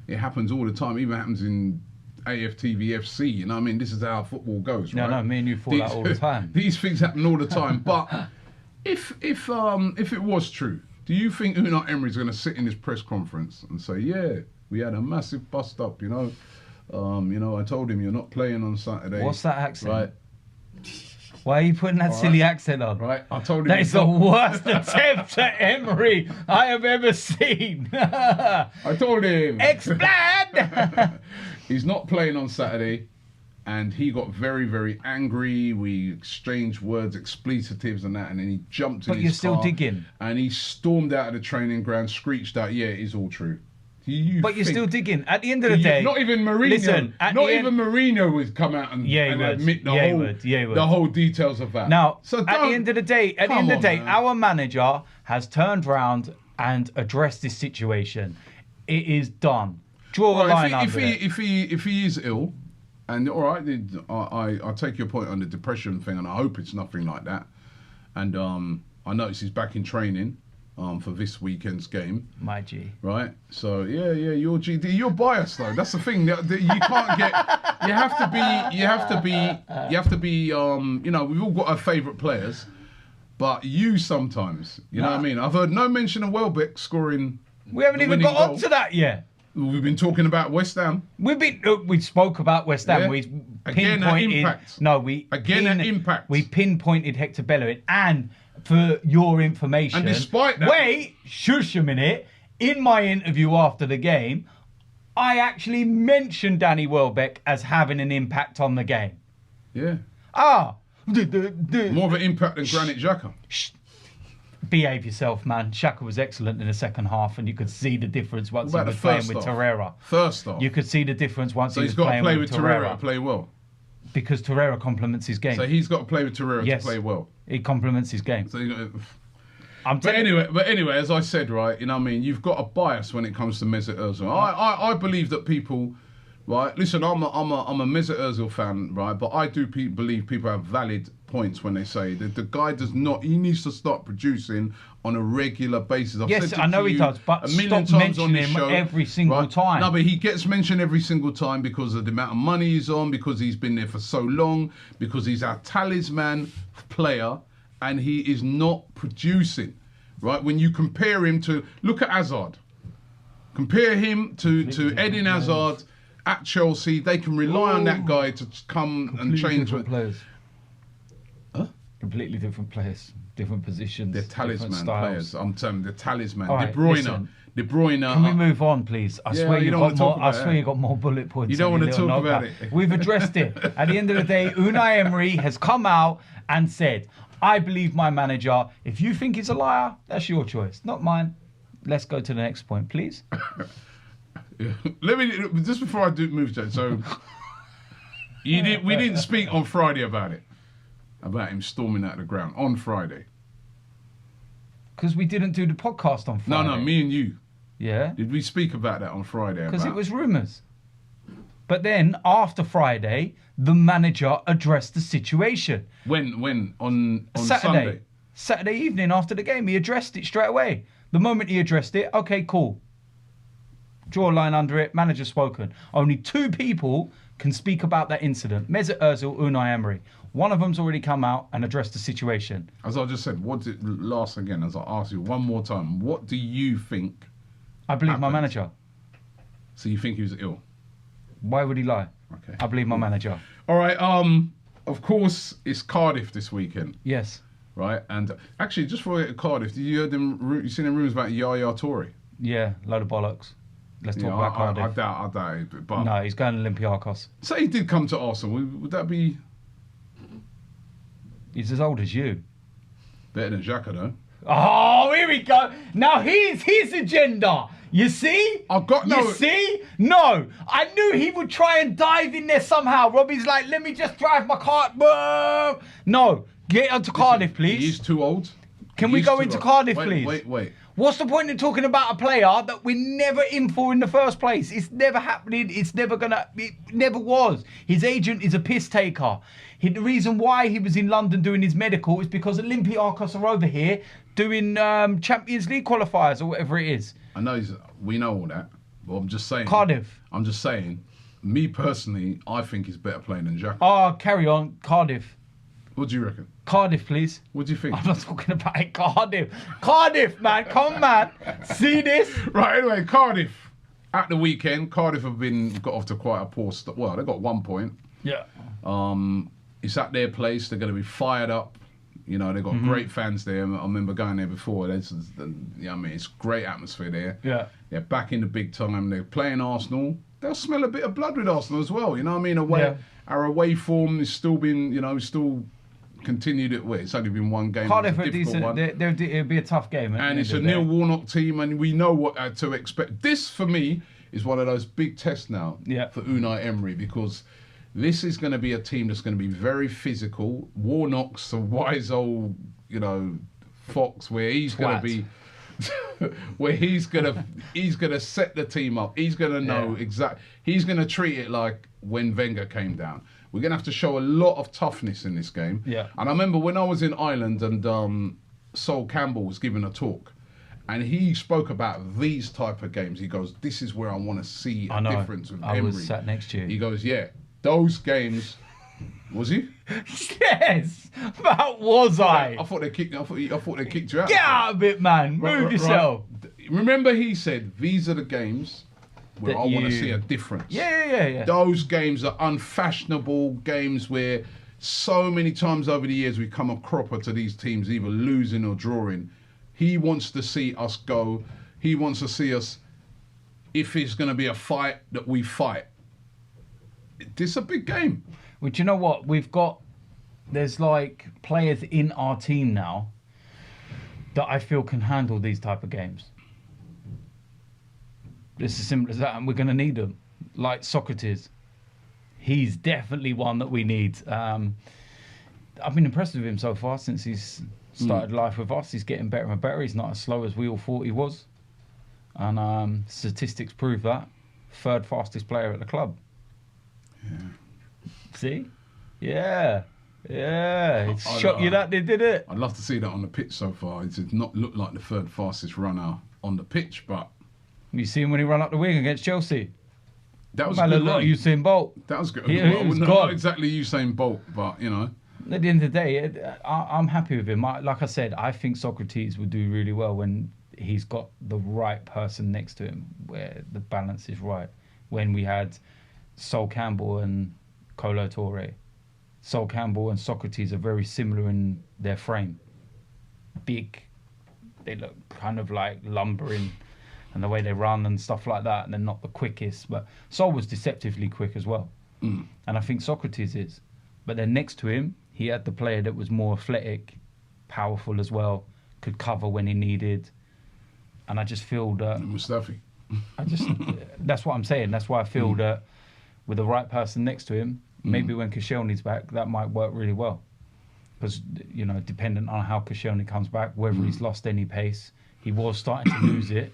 It happens all the time. It even happens in AFTV, a.f.c. You know what I mean? This is how football goes, right? No, me and you fall out all the time. These things happen all the time. But if it was true, do you think Unai Emery's going to sit in his press conference and say, "Yeah, we had a massive bust up, you know, I told him you're not playing on Saturday." What's that accent? Right. Why are you putting that silly accent on? Right. I told him that is the worst attempt at Emery I have ever seen. I told him. Explain! He's not playing on Saturday, and he got very, very angry. We exchanged words, expletives and that, and then he jumped in his car. But you're still digging. And he stormed out of the training ground, screeched out, "Yeah, it is all true." But you're still digging. At the end of the day, not even Mourinho. Listen, Mourinho would come out and admit the whole details of that. Now, at the end of the day, our manager has turned round and addressed this situation. It is done. Draw a line under it. If he is ill, and all right, I take your point on the depression thing, and I hope it's nothing like that. And I notice he's back in training. For this weekend's game, my G, right? So yeah, you're GD. You're biased though. That's the thing. That you can't get. You have to be. You know, we've all got our favourite players, but you sometimes. You know what I mean? I've heard no mention of Welbeck scoring. We haven't even got on to that yet. We've been talking about West Ham. We spoke about West Ham. Yeah. We Again, pinpointed. impact. No, we impact. We pinpointed Hector Bellerin, and for your information, and despite that, wait, shush a minute. In my interview after the game, I actually mentioned Danny Welbeck as having an impact on the game. Yeah. More of an impact than Granit Xhaka. Behave yourself, man. Xhaka was excellent in the second half, and you could see the difference once he was playing with Torreira. First half. You could see the difference once he was playing with Torreira. So he's got to play with Torreira to play well. Because Torreira complements his game. So he's got to play with Torreira to play well. He complements his game. So but anyway, as I said, right, you know what I mean, you've got a bias when it comes to Mesut Ozil. I believe that people, right, listen, I'm a Mesut Ozil fan, right, but I do believe people have valid points when they say that the guy he needs to start producing on a regular basis. Yes, I know he does, but stop mentioning him every single time. No, but he gets mentioned every single time because of the amount of money he's on, because he's been there for so long, because he's our talisman player, and he is not producing, right? When you compare him to, look at Hazard. Compare him to Eden Hazard at Chelsea. They can rely on that guy to come and change. Players. Completely different players, different positions. They're talisman players. I'm telling you, they're talisman. Right, De Bruyne. Can we move on, please? I swear you got more bullet points. You don't want to talk about it. We've addressed it. At the end of the day, Unai Emery has come out and said, "I believe my manager. If you think he's a liar, that's your choice, not mine." Let's go to the next point, please. Let me just before I move to it. So we didn't speak on Friday about it. About him storming out of the ground on Friday. Because we didn't do the podcast on Friday. No, me and you. Yeah. Did we speak about that on Friday? Because it was rumours. But then, after Friday, the manager addressed the situation. When? On Sunday? Saturday evening after the game, he addressed it straight away. The moment he addressed it, okay, cool. Draw a line under it. Manager spoken. Only 2 people can speak about that incident. Mesut Ozil, Unai Emery. One of them's already come out and addressed the situation. As I just said, what did last again? As I ask you one more time, what do you think? I believe happened? my manager. So you think he was ill? Why would he lie? Okay. I believe my manager. All right. Of course, it's Cardiff this weekend. Yes. Right. And actually, just for Cardiff, did you hear them? You seen the rumours about Yaya Toure? Yeah, load of bollocks. Let's talk about Cardiff. I doubt it. But no, he's going to Olympiacos. Say he did come to Arsenal. Would that be He's as old as you. better than Xhaka, though? Oh, here we go. Now here's his agenda. You see? You see? No. I knew he would try and dive in there somehow. Robbie's like, let me just drive my car. No. Get onto Cardiff, please. He's too old. Can we go into Cardiff, please? Wait. What's the point in talking about a player that we're never in for in the first place? It's never happening. It never was. His agent is a piss taker. The reason why he was in London doing his medical is because Olympiacos are over here doing Champions League qualifiers or whatever it is. I know we know all that, but I'm just saying. Cardiff. I'm just saying, me personally, I think he's better playing than Xhaka. Oh, carry on. Cardiff. What do you reckon? Cardiff, please. What do you think? I'm not talking about it. Cardiff, man. Come on, man. See this? Right, anyway, Cardiff. At the weekend, Cardiff have got off to quite a poor start. Well, they got 1 point. Yeah. It's at their place. They're going to be fired up. You know, they've got great fans there. I remember going there before. It's great atmosphere there. Yeah. They're back in the big time. They're playing Arsenal. They'll smell a bit of blood with Arsenal as well. You know what I mean? Our away form is still been, still continued it. Well, it's only been one game. Cardiff are decent. It'll be a tough game. And it's a Neil Warnock team, and we know what to expect. This, for me, is one of those big tests now for Unai Emery, because this is going to be a team that's going to be very physical. Warnock's a wise old, fox, where he's going to be, where he's going to set the team up. He's going to know exactly. He's going to treat it like when Wenger came down. We're going to have to show a lot of toughness in this game. Yeah. And I remember when I was in Ireland and Sol Campbell was giving a talk, and he spoke about these type of games. He goes, "This is where I want to see a difference with Emery." I was sat next to you. He goes, "Yeah, those games." Was he? Yes. But was I? I thought they kicked you out. Get out of it, man. Move yourself. Right. Remember, he said these are the games where I want to see a difference. Yeah. Those games are unfashionable games where so many times over the years we come a cropper to these teams, either losing or drawing. He wants to see us go. He wants to see us, if it's going to be a fight, that we fight. This is a big game. Well, do you know what? There's like players in our team now that I feel can handle these type of games. It's as simple as that, and we're going to need them. Like Socrates. He's definitely one that we need. I've been impressed with him so far since he's started life with us. He's getting better and better. He's not as slow as we all thought he was. And statistics prove that. 3rd fastest player at the club. Yeah. See? Yeah. It shocked you that they did it. I'd love to see that on the pitch so far. It did not look like the 3rd fastest runner on the pitch, but... You see him when he ran up the wing against Chelsea? That was a good run. Usain Bolt. That was good. Not exactly Usain Bolt, but, At the end of the day, I'm happy with him. Like I said, I think Socrates would do really well when he's got the right person next to him, where the balance is right. When we had Sol Campbell and Kolo Toure. Sol Campbell and Socrates are very similar in their frame. Big. They look kind of like lumbering, and the way they run and stuff like that, and they're not the quickest. But Sol was deceptively quick as well. And I think Socrates is. But then next to him, he had the player that was more athletic, powerful as well, could cover when he needed. And I just feel that... Mustafi. That's what I'm saying. That's why I feel that with the right person next to him, maybe when Koscielny's back, that might work really well. Because, dependent on how Koscielny comes back, whether he's lost any pace, he was starting to lose it.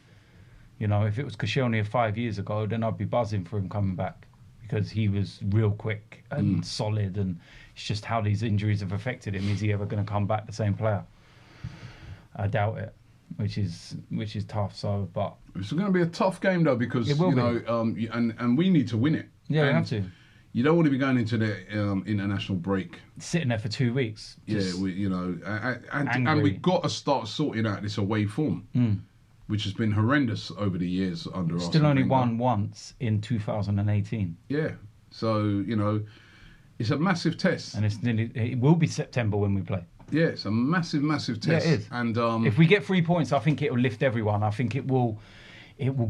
If it was Koscielny 5 years ago, then I'd be buzzing for him coming back, because he was real quick and solid, and it's just how these injuries have affected him. Is he ever going to come back the same player? I doubt it. which is tough. So, but it's going to be a tough game though, because It will you know, and we need to win it. yeah, we And have to. You don't want to be going into the international break. Sitting there for 2 weeks. Yeah, and angry. we've got to start sorting out this away form, which has been horrendous over the years under Arsene Still only Wenger. won once in 2018. Yeah, so you know, it's a massive test. And it will be September when we play. Yeah, it's a massive test. Yeah, it is. And If we get 3 points, I think it will lift everyone. I think it will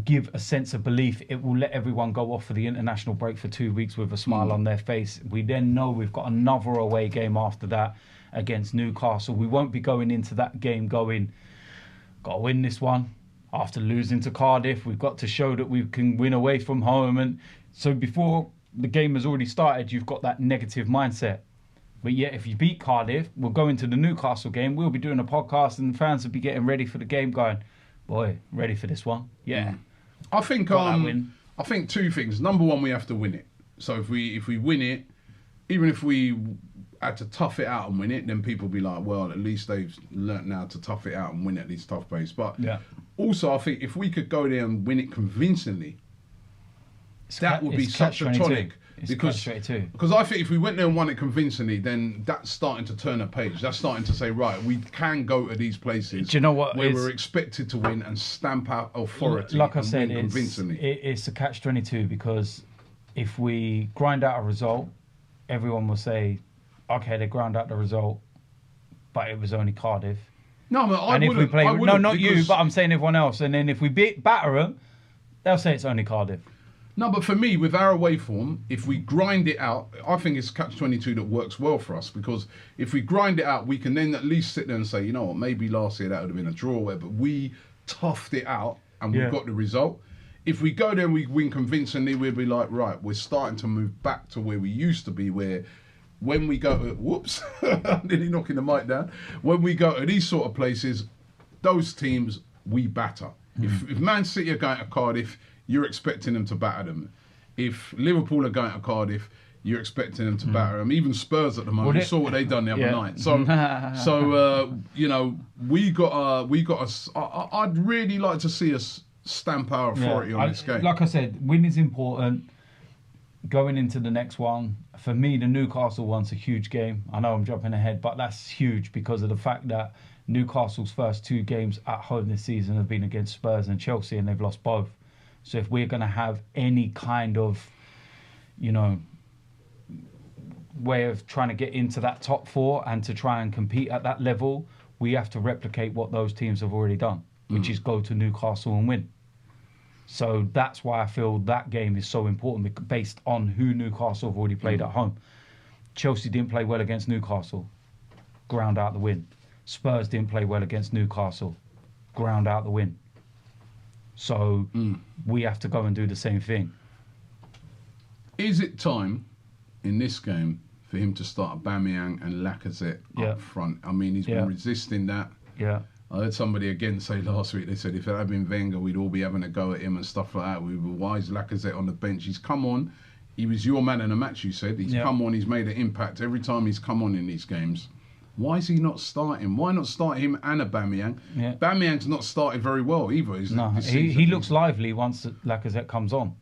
give a sense of belief. It will let everyone go off for the international break for 2 weeks with a smile on their face. We then know we've got another away game after that against Newcastle. We won't be going into that game going, got to win this one. After losing to Cardiff, we've got to show that we can win away from home. And so before the game has already started, you've got that negative mindset. But yet, if you beat Cardiff, we'll go into the Newcastle game. We'll be doing a podcast and fans will be getting ready for the game going, boy, ready for this one? Yeah. I think Got that win. I think two things. Number one, we have to win it. So if we win it, even if we had to tough it out and win it, then people will be like, well, at least they've learnt now to tough it out and win at these tough places. But also, I think if we could go there and win it convincingly, that would be such a tonic. Because I think if we went there and won it convincingly, then that's starting to turn a page. That's starting to say, right, we can go to these places. Do you know what? Where we're expected to win and stamp out authority. Like I said, convincingly. It's a catch-22, because if we grind out a result, everyone will say, okay, they ground out the result, but it was only Cardiff. No, but if we play, no, not you, but I'm saying everyone else. And then if we batter them, they'll say it's only Cardiff. No, but for me, with our away form, if we grind it out, I think it's catch-22 that works well for us, because if we grind it out, we can then at least sit there and say, you know what, maybe last year that would have been a draw or whatever, but we toughed it out and we got the result. If we go there and we win convincingly, we'll be like, right, we're starting to move back to where we used to be, where when we go to, whoops, I'm nearly knocking the mic down. When we go to these sort of places, those teams, we batter. If Man City are going to Cardiff, you're expecting them to batter them. If Liverpool are going to Cardiff, you're expecting them to batter them. Even Spurs at the moment, you saw what they done the other night. So, you know, I'd really like to see us stamp our authority on this game. Like I said, win is important. Going into the next one, for me, the Newcastle one's a huge game. I know I'm jumping ahead, but that's huge because of the fact that Newcastle's first 2 games at home this season have been against Spurs and Chelsea, and they've lost both. So if we're going to have any kind of, you know, way of trying to get into that top 4 and to try and compete at that level, we have to replicate what those teams have already done, which is go to Newcastle and win. So that's why I feel that game is so important, based on who Newcastle have already played at home. Chelsea didn't play well against Newcastle, ground out the win. Spurs didn't play well against Newcastle, ground out the win. So we have to go and do the same thing. Is it time in this game for him to start Aubameyang and Lacazette up front? I mean, he's been resisting that. Yeah. I heard somebody again say last week, they said if it had been Wenger, we'd all be having a go at him and stuff like that. Why is Lacazette on the bench? He's come on. He was your man in the match, you said. He's come on. He's made an impact every time he's come on in these games. Why is he not starting? Why not start him and Aubameyang? Yeah. Aubameyang's not started very well either. He looks lively once Lacazette comes on.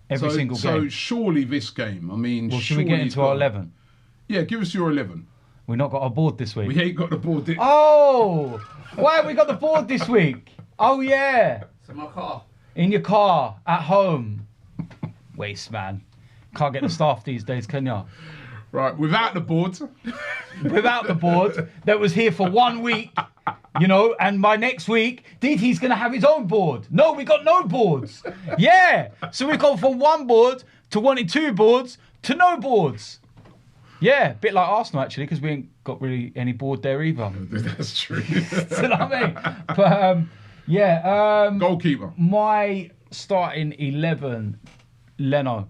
Every single game. So surely this game, I mean... Well, should we get into our 11? Yeah, give us your 11. We've not got our board this week. We ain't got the board. Oh! Why have we got the board this week? Oh, yeah. It's in my car. In your car, at home. Waste, man. Can't get the staff these days, can you? Right, without the board. Without the board, that was here for 1 week, you know, and by next week, DT's going to have his own board. No, we got no boards. Yeah, so we've gone from 1 board to wanting 2 boards to no boards. Yeah, a bit like Arsenal, actually, because we ain't got really any board there either. That's true. You know what I mean? But, goalkeeper. My starting 11, Leno.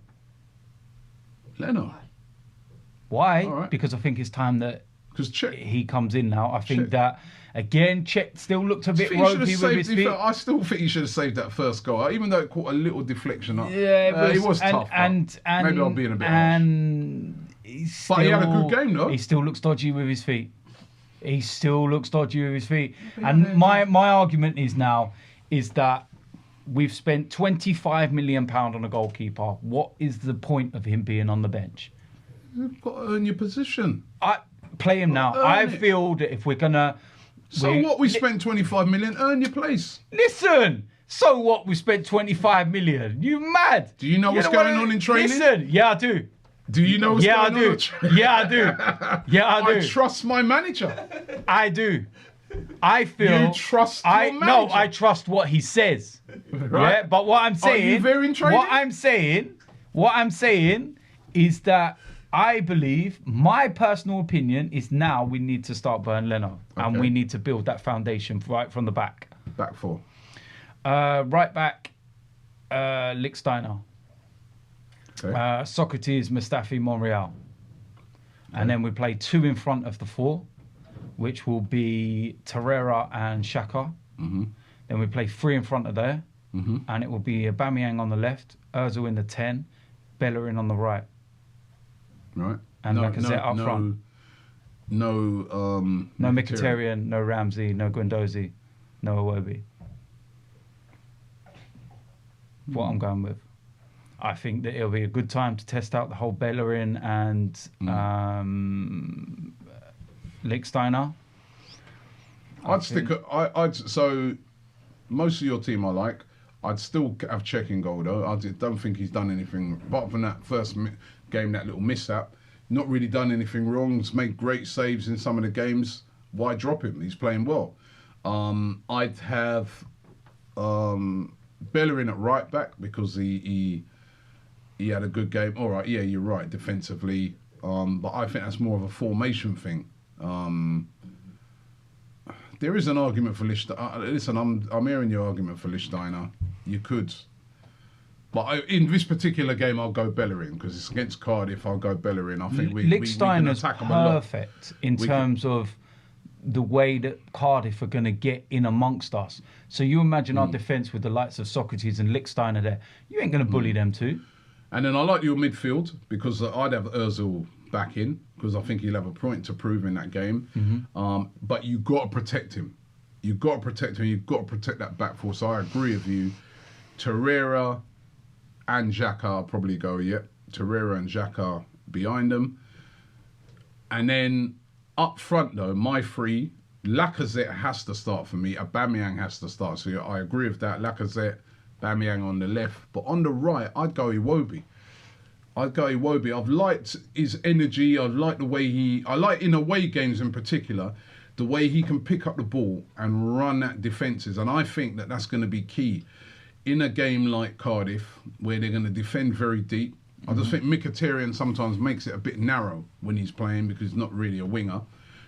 Why? Right. Because I think it's time that Czech, he comes in now. I think that, again, Czech still looked a bit ropey with his feet. I still think he should have saved that first goal, even though it caught a little deflection up. Yeah, it was tough. And maybe I'm being a bit harsh. But he had a good game, though. He still looks dodgy with his feet. He still looks dodgy with his feet. And my argument is that we've spent £25 million on a goalkeeper. What is the point of him being on the bench? You've got to earn your position. Play him now. I feel that if we're gonna... what? We spent 25 million, earn your place. Listen! So what? We spent 25 million. You mad? Do you know what's going on in training? Listen, yeah, I do. Do you know what's going on in training? Yeah, I do. Yeah, I do. I trust my manager. I do. I feel... You trust your manager? No, I trust what he says. Right. Yeah, but what I'm saying... Are you very in training? What I'm saying is that I believe, my personal opinion is now we need to start Bernd Leno. Okay. And we need to build that foundation right from the back. Back four. Right back, Lichtsteiner. Okay. Socrates, Mustafi, Monreal. Okay. And then we play 2 in front of the 4, which will be Torreira and Xhaka. Mm-hmm. Then we play 3 in front of there. Mm-hmm. And it will be Aubameyang on the left, Ozil in the 10, Bellerin on the right. Right. And Lacazette up front. No Mkhitaryan, no Ramsey, no Guendouzi, no Iwobi. What I'm going with. I think that it'll be a good time to test out the whole Bellerin and Lichtsteiner. So most of your team I like. I'd still have Cech in goal though. I don't think he's done anything apart from that first game, that little mishap. Not really done anything wrong. He's made great saves in some of the games. Why drop him? He's playing well. I'd have Bellerin at right back because he had a good game. All right, yeah, you're right, defensively. But I think that's more of a formation thing. There is an argument for Lichtsteiner. Listen, I'm hearing your argument for Lichtsteiner. You could. But in this particular game, I'll go Bellerin because it's against Cardiff. I'll go Bellerin. I think we can attack them a lot. Perfect in terms of the way that Cardiff are going to get in amongst us. So you imagine our defence with the likes of Socrates and Lichtsteiner there. You ain't going to bully them two. And then I like your midfield because I'd have Ozil back in because I think he'll have a point to prove in that game. Mm-hmm. But you've got to protect him. You've got to protect him. You've got to protect that back four. So I agree with you. Torreira and Xhaka, I'll probably go, Torreira and Xhaka behind them. And then up front, though, my 3, Lacazette has to start for me. Aubameyang has to start. So I agree with that. Lacazette, Aubameyang on the left. But on the right, I'd go Iwobi. I've liked his energy. I like the way I like in away games in particular, the way he can pick up the ball and run at defences. And I think that that's going to be key in a game like Cardiff, where they're going to defend very deep. I just think Mkhitaryan sometimes makes it a bit narrow when he's playing because he's not really a winger,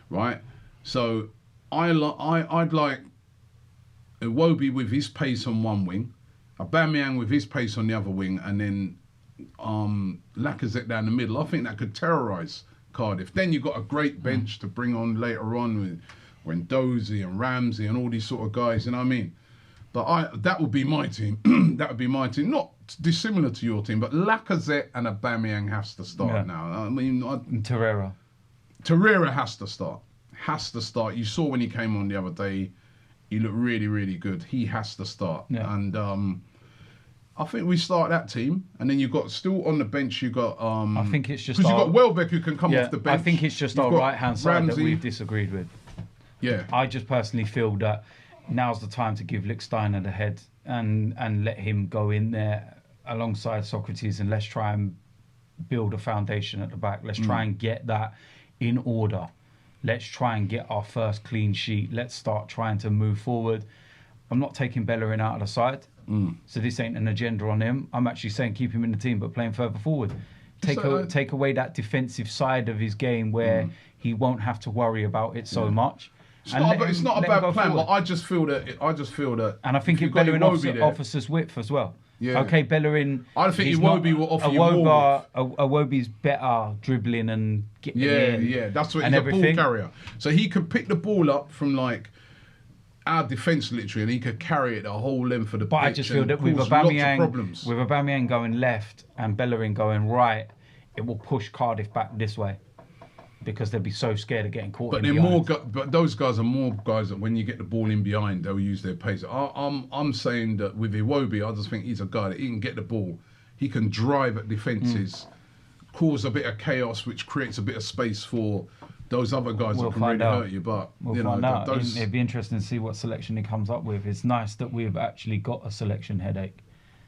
right? So I'd like Iwobi with his pace on one wing, Aubameyang with his pace on the other wing, and then Lacazette down the middle. I think that could terrorise Cardiff. Then you've got a great bench to bring on later on with Guendouzi and Ramsey and all these sort of guys, you know what I mean? But that would be my team. That would be my team. Not dissimilar to your team, but Lacazette and Aubameyang has to start now. I mean, Torreira has to start. You saw when he came on the other day, he looked really, really good. He has to start. Yeah. And I think we start that team, and then you've got still on the bench. You got. I think it's just because you've got Welbeck who can come off the bench. I think it's just our right hand side that we've disagreed with. Yeah. I just personally feel that now's the time to give Lichtsteiner the head and let him go in there alongside Socrates, and let's try and build a foundation at the back. Let's try and get that in order. Let's try and get our first clean sheet. Let's start trying to move forward. I'm not taking Bellerin out of the side. So this ain't an agenda on him. I'm actually saying keep him in the team, but playing further forward. Take away that defensive side of his game where he won't have to worry about it so much. It's not a bad plan, but I just feel that. And I think if Bellerin offers us width as well. Yeah. Okay, Bellerin. I think Iwobi will offer you more. Iwobi's better dribbling and getting in. Yeah, that's what he's a ball carrier. So he could pick the ball up from like our defence literally, and he could carry it the whole length of the pitch. But I just feel that with Aubameyang going left and Bellerin going right, it will push Cardiff back this way. because they'd be so scared of getting caught. But they're more. But those guys are more guys that when you get the ball in behind, they'll use their pace. I'm saying that with Iwobi, I just think he's a guy that he can get the ball, he can drive at defences, cause a bit of chaos, which creates a bit of space for those other guys that can really hurt you. But we'll find out. It'd be interesting to see what selection he comes up with. It's nice that we've actually got a selection headache.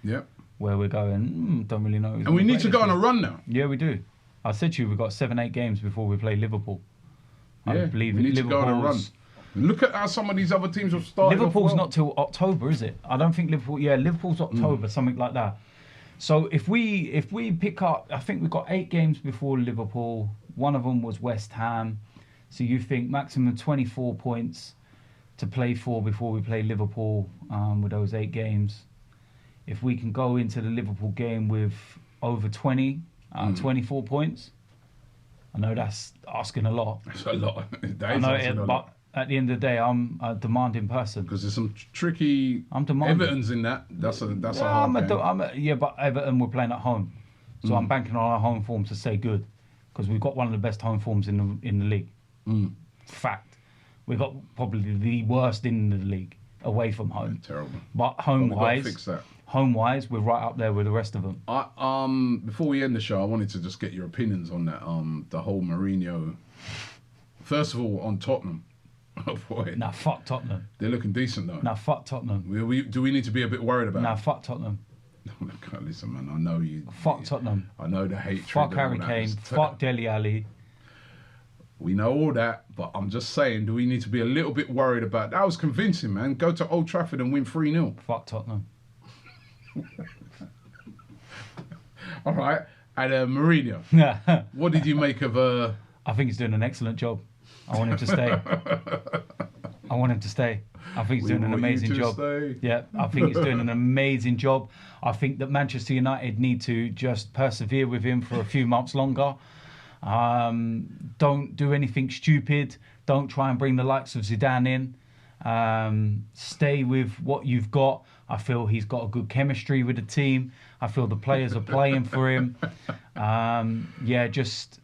Yeah. Where we're going, don't really know. And we need to go on a run now. Yeah, we do. I said to you, we've got 7-8 games before we play Liverpool. Yeah, I believe we need to go on a run. Look at how some of these other teams have started. Liverpool's not till October, is it? I don't think Liverpool. Yeah, Liverpool's October, something like that. So if we pick up, I think we've got 8 games before Liverpool. One of them was West Ham. So you think maximum 24 points to play for before we play Liverpool with those 8 games. If we can go into the Liverpool game with over 24 points, I know that's asking a lot. That's a lot. I know, but at the end of the day, I'm a demanding person. Because there's some tricky. I'm demanding. Everton's in that. That's a hard game. But Everton we're playing at home, so I'm banking on our home form to stay good, because we've got one of the best home forms in the league. Fact, we've got probably the worst in the league away from home. Yeah, terrible. But home wise, fix that. Home-wise, we're right up there with the rest of them. Before we end the show, I wanted to just get your opinions on that. The whole Mourinho. First of all, on Tottenham. Oh boy. Nah, fuck Tottenham. They're looking decent though. Nah, fuck Tottenham. Do we need to be a bit worried about? Nah, fuck Tottenham. Listen, man. I know you. Fuck Tottenham. I know the hatred. Fuck Harry Kane. Fuck Dele Alli. We know all that, but I'm just saying, do we need to be a little bit worried about that? Was convincing, man. Go to Old Trafford and win 3-0. Fuck Tottenham. All right, and Mourinho. What did you make of? I think he's doing an excellent job. I want him to stay. I want him to stay. I think he's doing an amazing job. Yeah, I think he's doing an amazing job. I think that Manchester United need to just persevere with him for a few months longer. Don't do anything stupid. Don't try and bring the likes of Zidane in. Stay with what you've got. I feel he's got a good chemistry with the team. I feel the players are playing for him. Just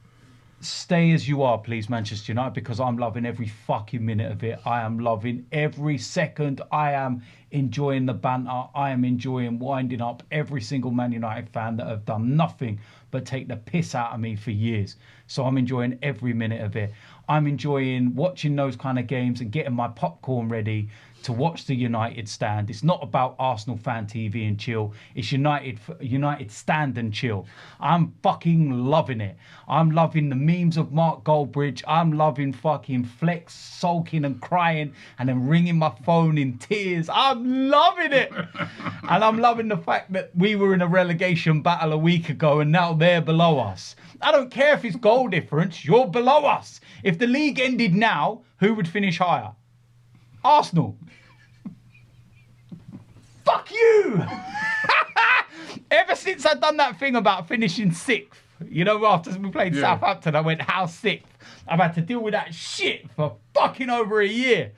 stay as you are, please, Manchester United, because I'm loving every fucking minute of it. I am loving every second. I am enjoying the banter. I am enjoying winding up every single Man United fan that have done nothing but take the piss out of me for years. So I'm enjoying every minute of it. I'm enjoying watching those kind of games and getting my popcorn ready to watch the United stand. It's not about Arsenal fan TV and chill. It's United stand and chill. I'm fucking loving it. I'm loving the memes of Mark Goldbridge. I'm loving fucking Flex sulking and crying and then ringing my phone in tears. I'm loving it. And I'm loving the fact that we were in a relegation battle a week ago and now they're below us. I don't care if it's goal difference. You're below us. If the league ended now, who would finish higher? Arsenal. Fuck you! Ever since I've done that thing about finishing 6th, you know, after we played Southampton, I went, how 6th? I've had to deal with that shit for fucking over a year.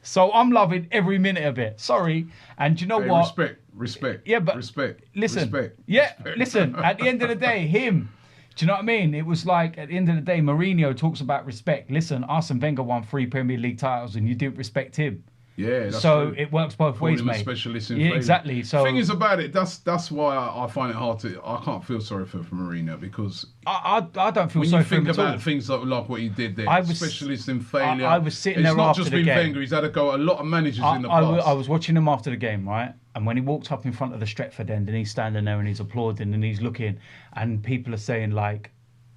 So I'm loving every minute of it. Sorry. And you know what? Respect. Yeah, but respect. Listen. Respect. Yeah, respect. Listen. At the end of the day, him. Do you know what I mean? It was like, at the end of the day, Mourinho talks about respect. Listen, Arsene Wenger won 3 Premier League titles and you didn't respect him. Yeah, that's so true. It works both ways, mate. Specialist in failure. Exactly. So thing is about it, that's why I find it hard to. I can't feel sorry for Mourinho because I don't feel sorry for him at all. When you think about things like what he did there, specialist in failure. I was sitting there after the game. It's not just been Wenger. He's had to go a lot of managers in the past. I was watching him after the game, right? And when he walked up in front of the Stretford end and he's standing there and he's applauding and he's looking, and people are saying like,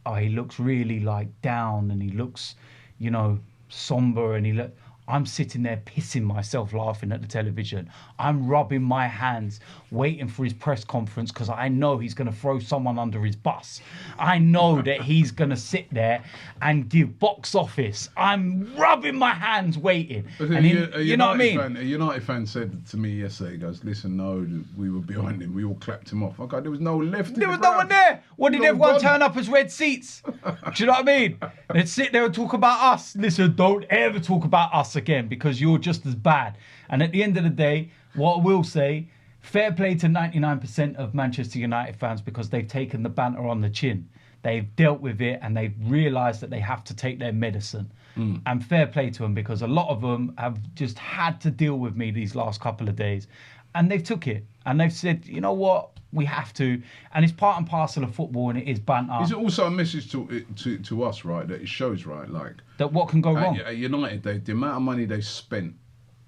oh, he looks really like down and he looks, you know, somber and I'm sitting there pissing myself laughing at the television. I'm rubbing my hands, waiting for his press conference because I know he's going to throw someone under his bus. I know that he's going to sit there and give box office. I'm rubbing my hands waiting. And you know what I mean? A United fan said to me yesterday, he goes, listen, no, we were behind him. We all clapped him off. Okay, there was no left. There was no one there. What did everyone turn up as red seats? Do you know what I mean? They'd sit there and talk about us. Listen, don't ever talk about us again because you're just as bad. And at the end of the day, what I will say, fair play to 99% of Manchester United fans because they've taken the banter on the chin. They've dealt with it and they've realised that they have to take their medicine. And fair play to them, because a lot of them have just had to deal with me these last couple of days. And they've took it. And they've said, you know what? We have to. And it's part and parcel of football, and it is banter. Is it also a message to us, right? That it shows, right? Like that what can go wrong? At United, the amount of money they spent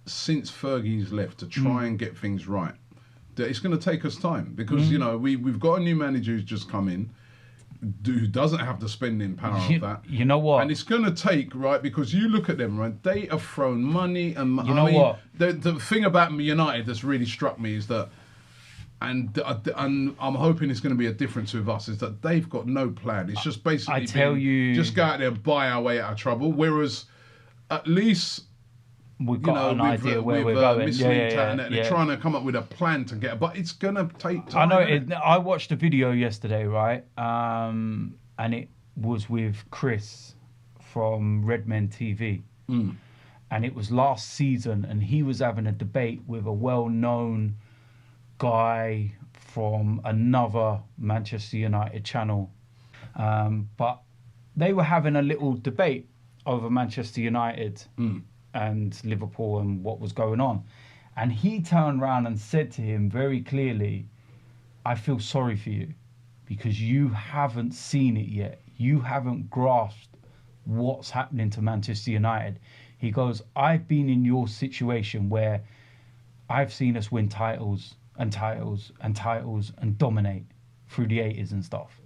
since Fergie's left to try and get things right, that it's going to take us time. Because, you know, we've got a new manager who's just come in, who doesn't have the spending power of that. You know what? And it's going to take, right, because you look at them, right, they have thrown money and... You know what? The thing about United that's really struck me is that, and I'm hoping it's going to be a difference with us, is that they've got no plan. It's just basically just go out there and buy our way out of trouble, whereas at least... We've got an idea where we're going. They're trying to come up with a plan to get, but it's gonna take time. I know. I watched a video yesterday, right? And it was with Chris from Redmen TV, and it was last season, and he was having a debate with a well-known guy from another Manchester United channel, but they were having a little debate over Manchester United. And Liverpool and what was going on. And he turned around and said to him very clearly, I feel sorry for you because you haven't seen it yet. You haven't grasped what's happening to Manchester United. He goes, I've been in your situation where I've seen us win titles and titles and titles and dominate through the 80s and stuff.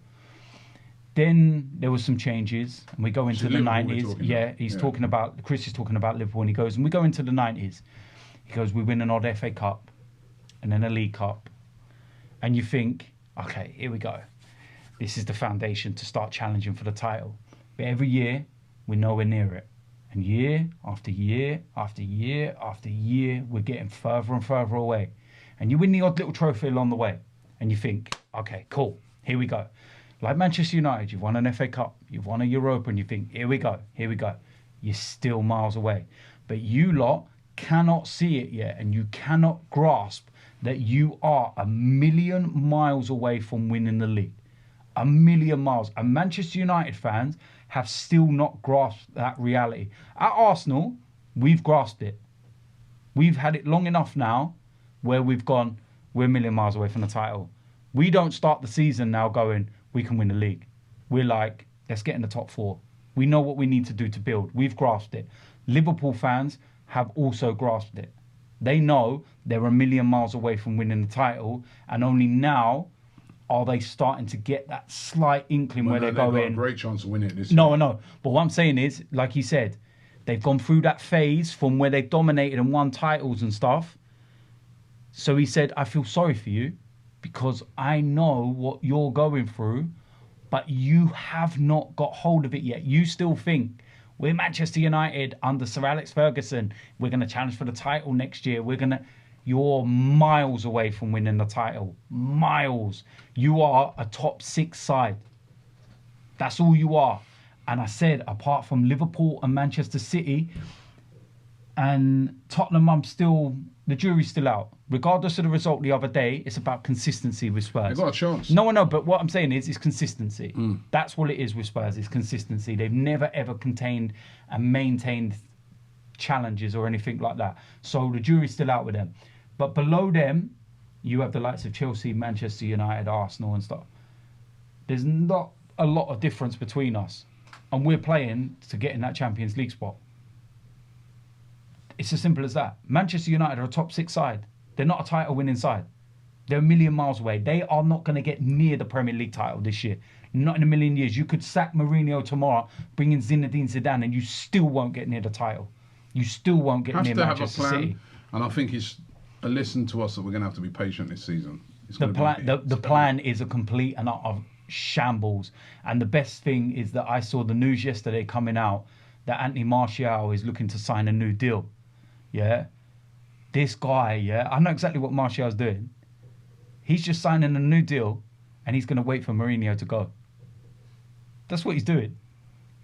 Then there was some changes, and we go into the 90s. He's talking about, Chris is talking about Liverpool, and he goes, and we go into the 90s. He goes, we win an odd FA Cup, and then a League Cup. And you think, okay, here we go. This is the foundation to start challenging for the title. But every year, we're nowhere near it. And year after year after year after year, we're getting further and further away. And you win the odd little trophy along the way. And you think, okay, cool, here we go. Like Manchester United, you've won an FA Cup, you've won a Europa, and you think, here we go, here we go. You're still miles away. But you lot cannot see it yet, and you cannot grasp that you are 1,000,000 miles away from winning the league. 1,000,000 miles. And Manchester United fans have still not grasped that reality. At Arsenal, we've grasped it. We've had it long enough now where we've gone, we're 1,000,000 miles away from the title. We don't start the season now going, we can win the league. We're like, let's get in the top 4. We know what we need to do to build. We've grasped it. Liverpool fans have also grasped it. They know they're 1,000,000 miles away from winning the title, and only now are they starting to get that slight inkling where they're going. They've got a great chance of winning it this year. No. But what I'm saying is, like he said, they've gone through that phase from where they've dominated and won titles and stuff. So he said, I feel sorry for you, because I know what you're going through, but you have not got hold of it yet. You still think we're Manchester United under Sir Alex Ferguson. We're going to challenge for the title next year. You're miles away from winning the title. Miles. You are a top 6 side. That's all you are. And I said, apart from Liverpool and Manchester City and Tottenham, the jury's still out. Regardless of the result the other day, it's about consistency with Spurs. They've got a chance. No, but what I'm saying is it's consistency. That's what it is with Spurs, it's consistency. They've never, ever contained and maintained challenges or anything like that. So the jury's still out with them. But below them, you have the likes of Chelsea, Manchester United, Arsenal and stuff. There's not a lot of difference between us. And we're playing to get in that Champions League spot. It's as simple as that. Manchester United are a top 6 side. They're not a title-winning side. They're 1,000,000 miles away. They are not going to get near the Premier League title this year. Not in a million years. You could sack Mourinho tomorrow, bring in Zinedine Zidane, and you still won't get near the title. You still won't get near Manchester City. And I think it's a lesson to us that we're going to have to be patient this season. The plan is a complete and utter shambles. And the best thing is that I saw the news yesterday coming out that Anthony Martial is looking to sign a new deal. Yeah, this guy, I know exactly what Martial's doing. He's just signing a new deal and he's going to wait for Mourinho to go. That's what he's doing.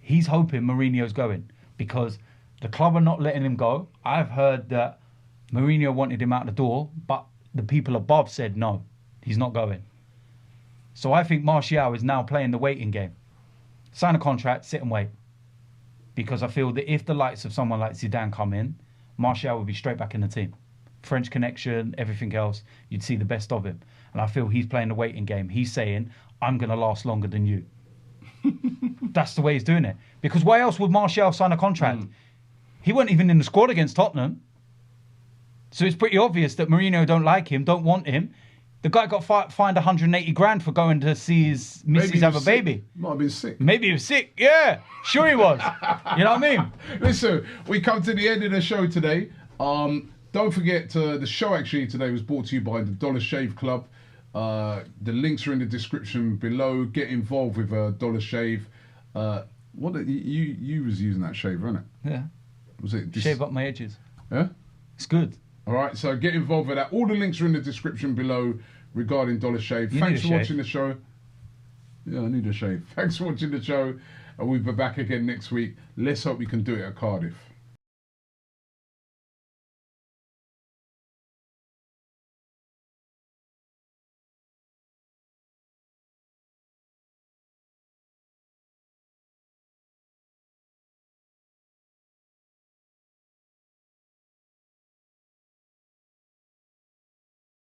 He's hoping Mourinho's going because the club are not letting him go. I've heard that Mourinho wanted him out the door, but the people above said no, he's not going. So I think Martial is now playing the waiting game. Sign a contract, sit and wait. Because I feel that if the likes of someone like Zidane come in, Martial would be straight back in the team. French connection, everything else, you'd see the best of him. And I feel he's playing the waiting game. He's saying, I'm going to last longer than you. That's the way he's doing it. Because why else would Martial sign a contract? He wasn't even in the squad against Tottenham. So it's pretty obvious that Mourinho don't like him, don't want him. The guy got fined 180 grand for going to see his missus have a baby. Might have been sick. Maybe he was sick. Yeah, sure he was. You know what I mean? Listen, we come to the end of the show today. Don't forget, the show actually today was brought to you by the Dollar Shave Club. The links are in the description below. Get involved with Dollar Shave. You was using that shaver, innit? Yeah. Was it? Shave up my edges. Yeah? It's good. All right, so get involved with that. All the links are in the description below regarding Dollar Shave. Thanks for watching the show. Yeah, I need a shave. Thanks for watching the show. And we'll be back again next week. Let's hope we can do it at Cardiff.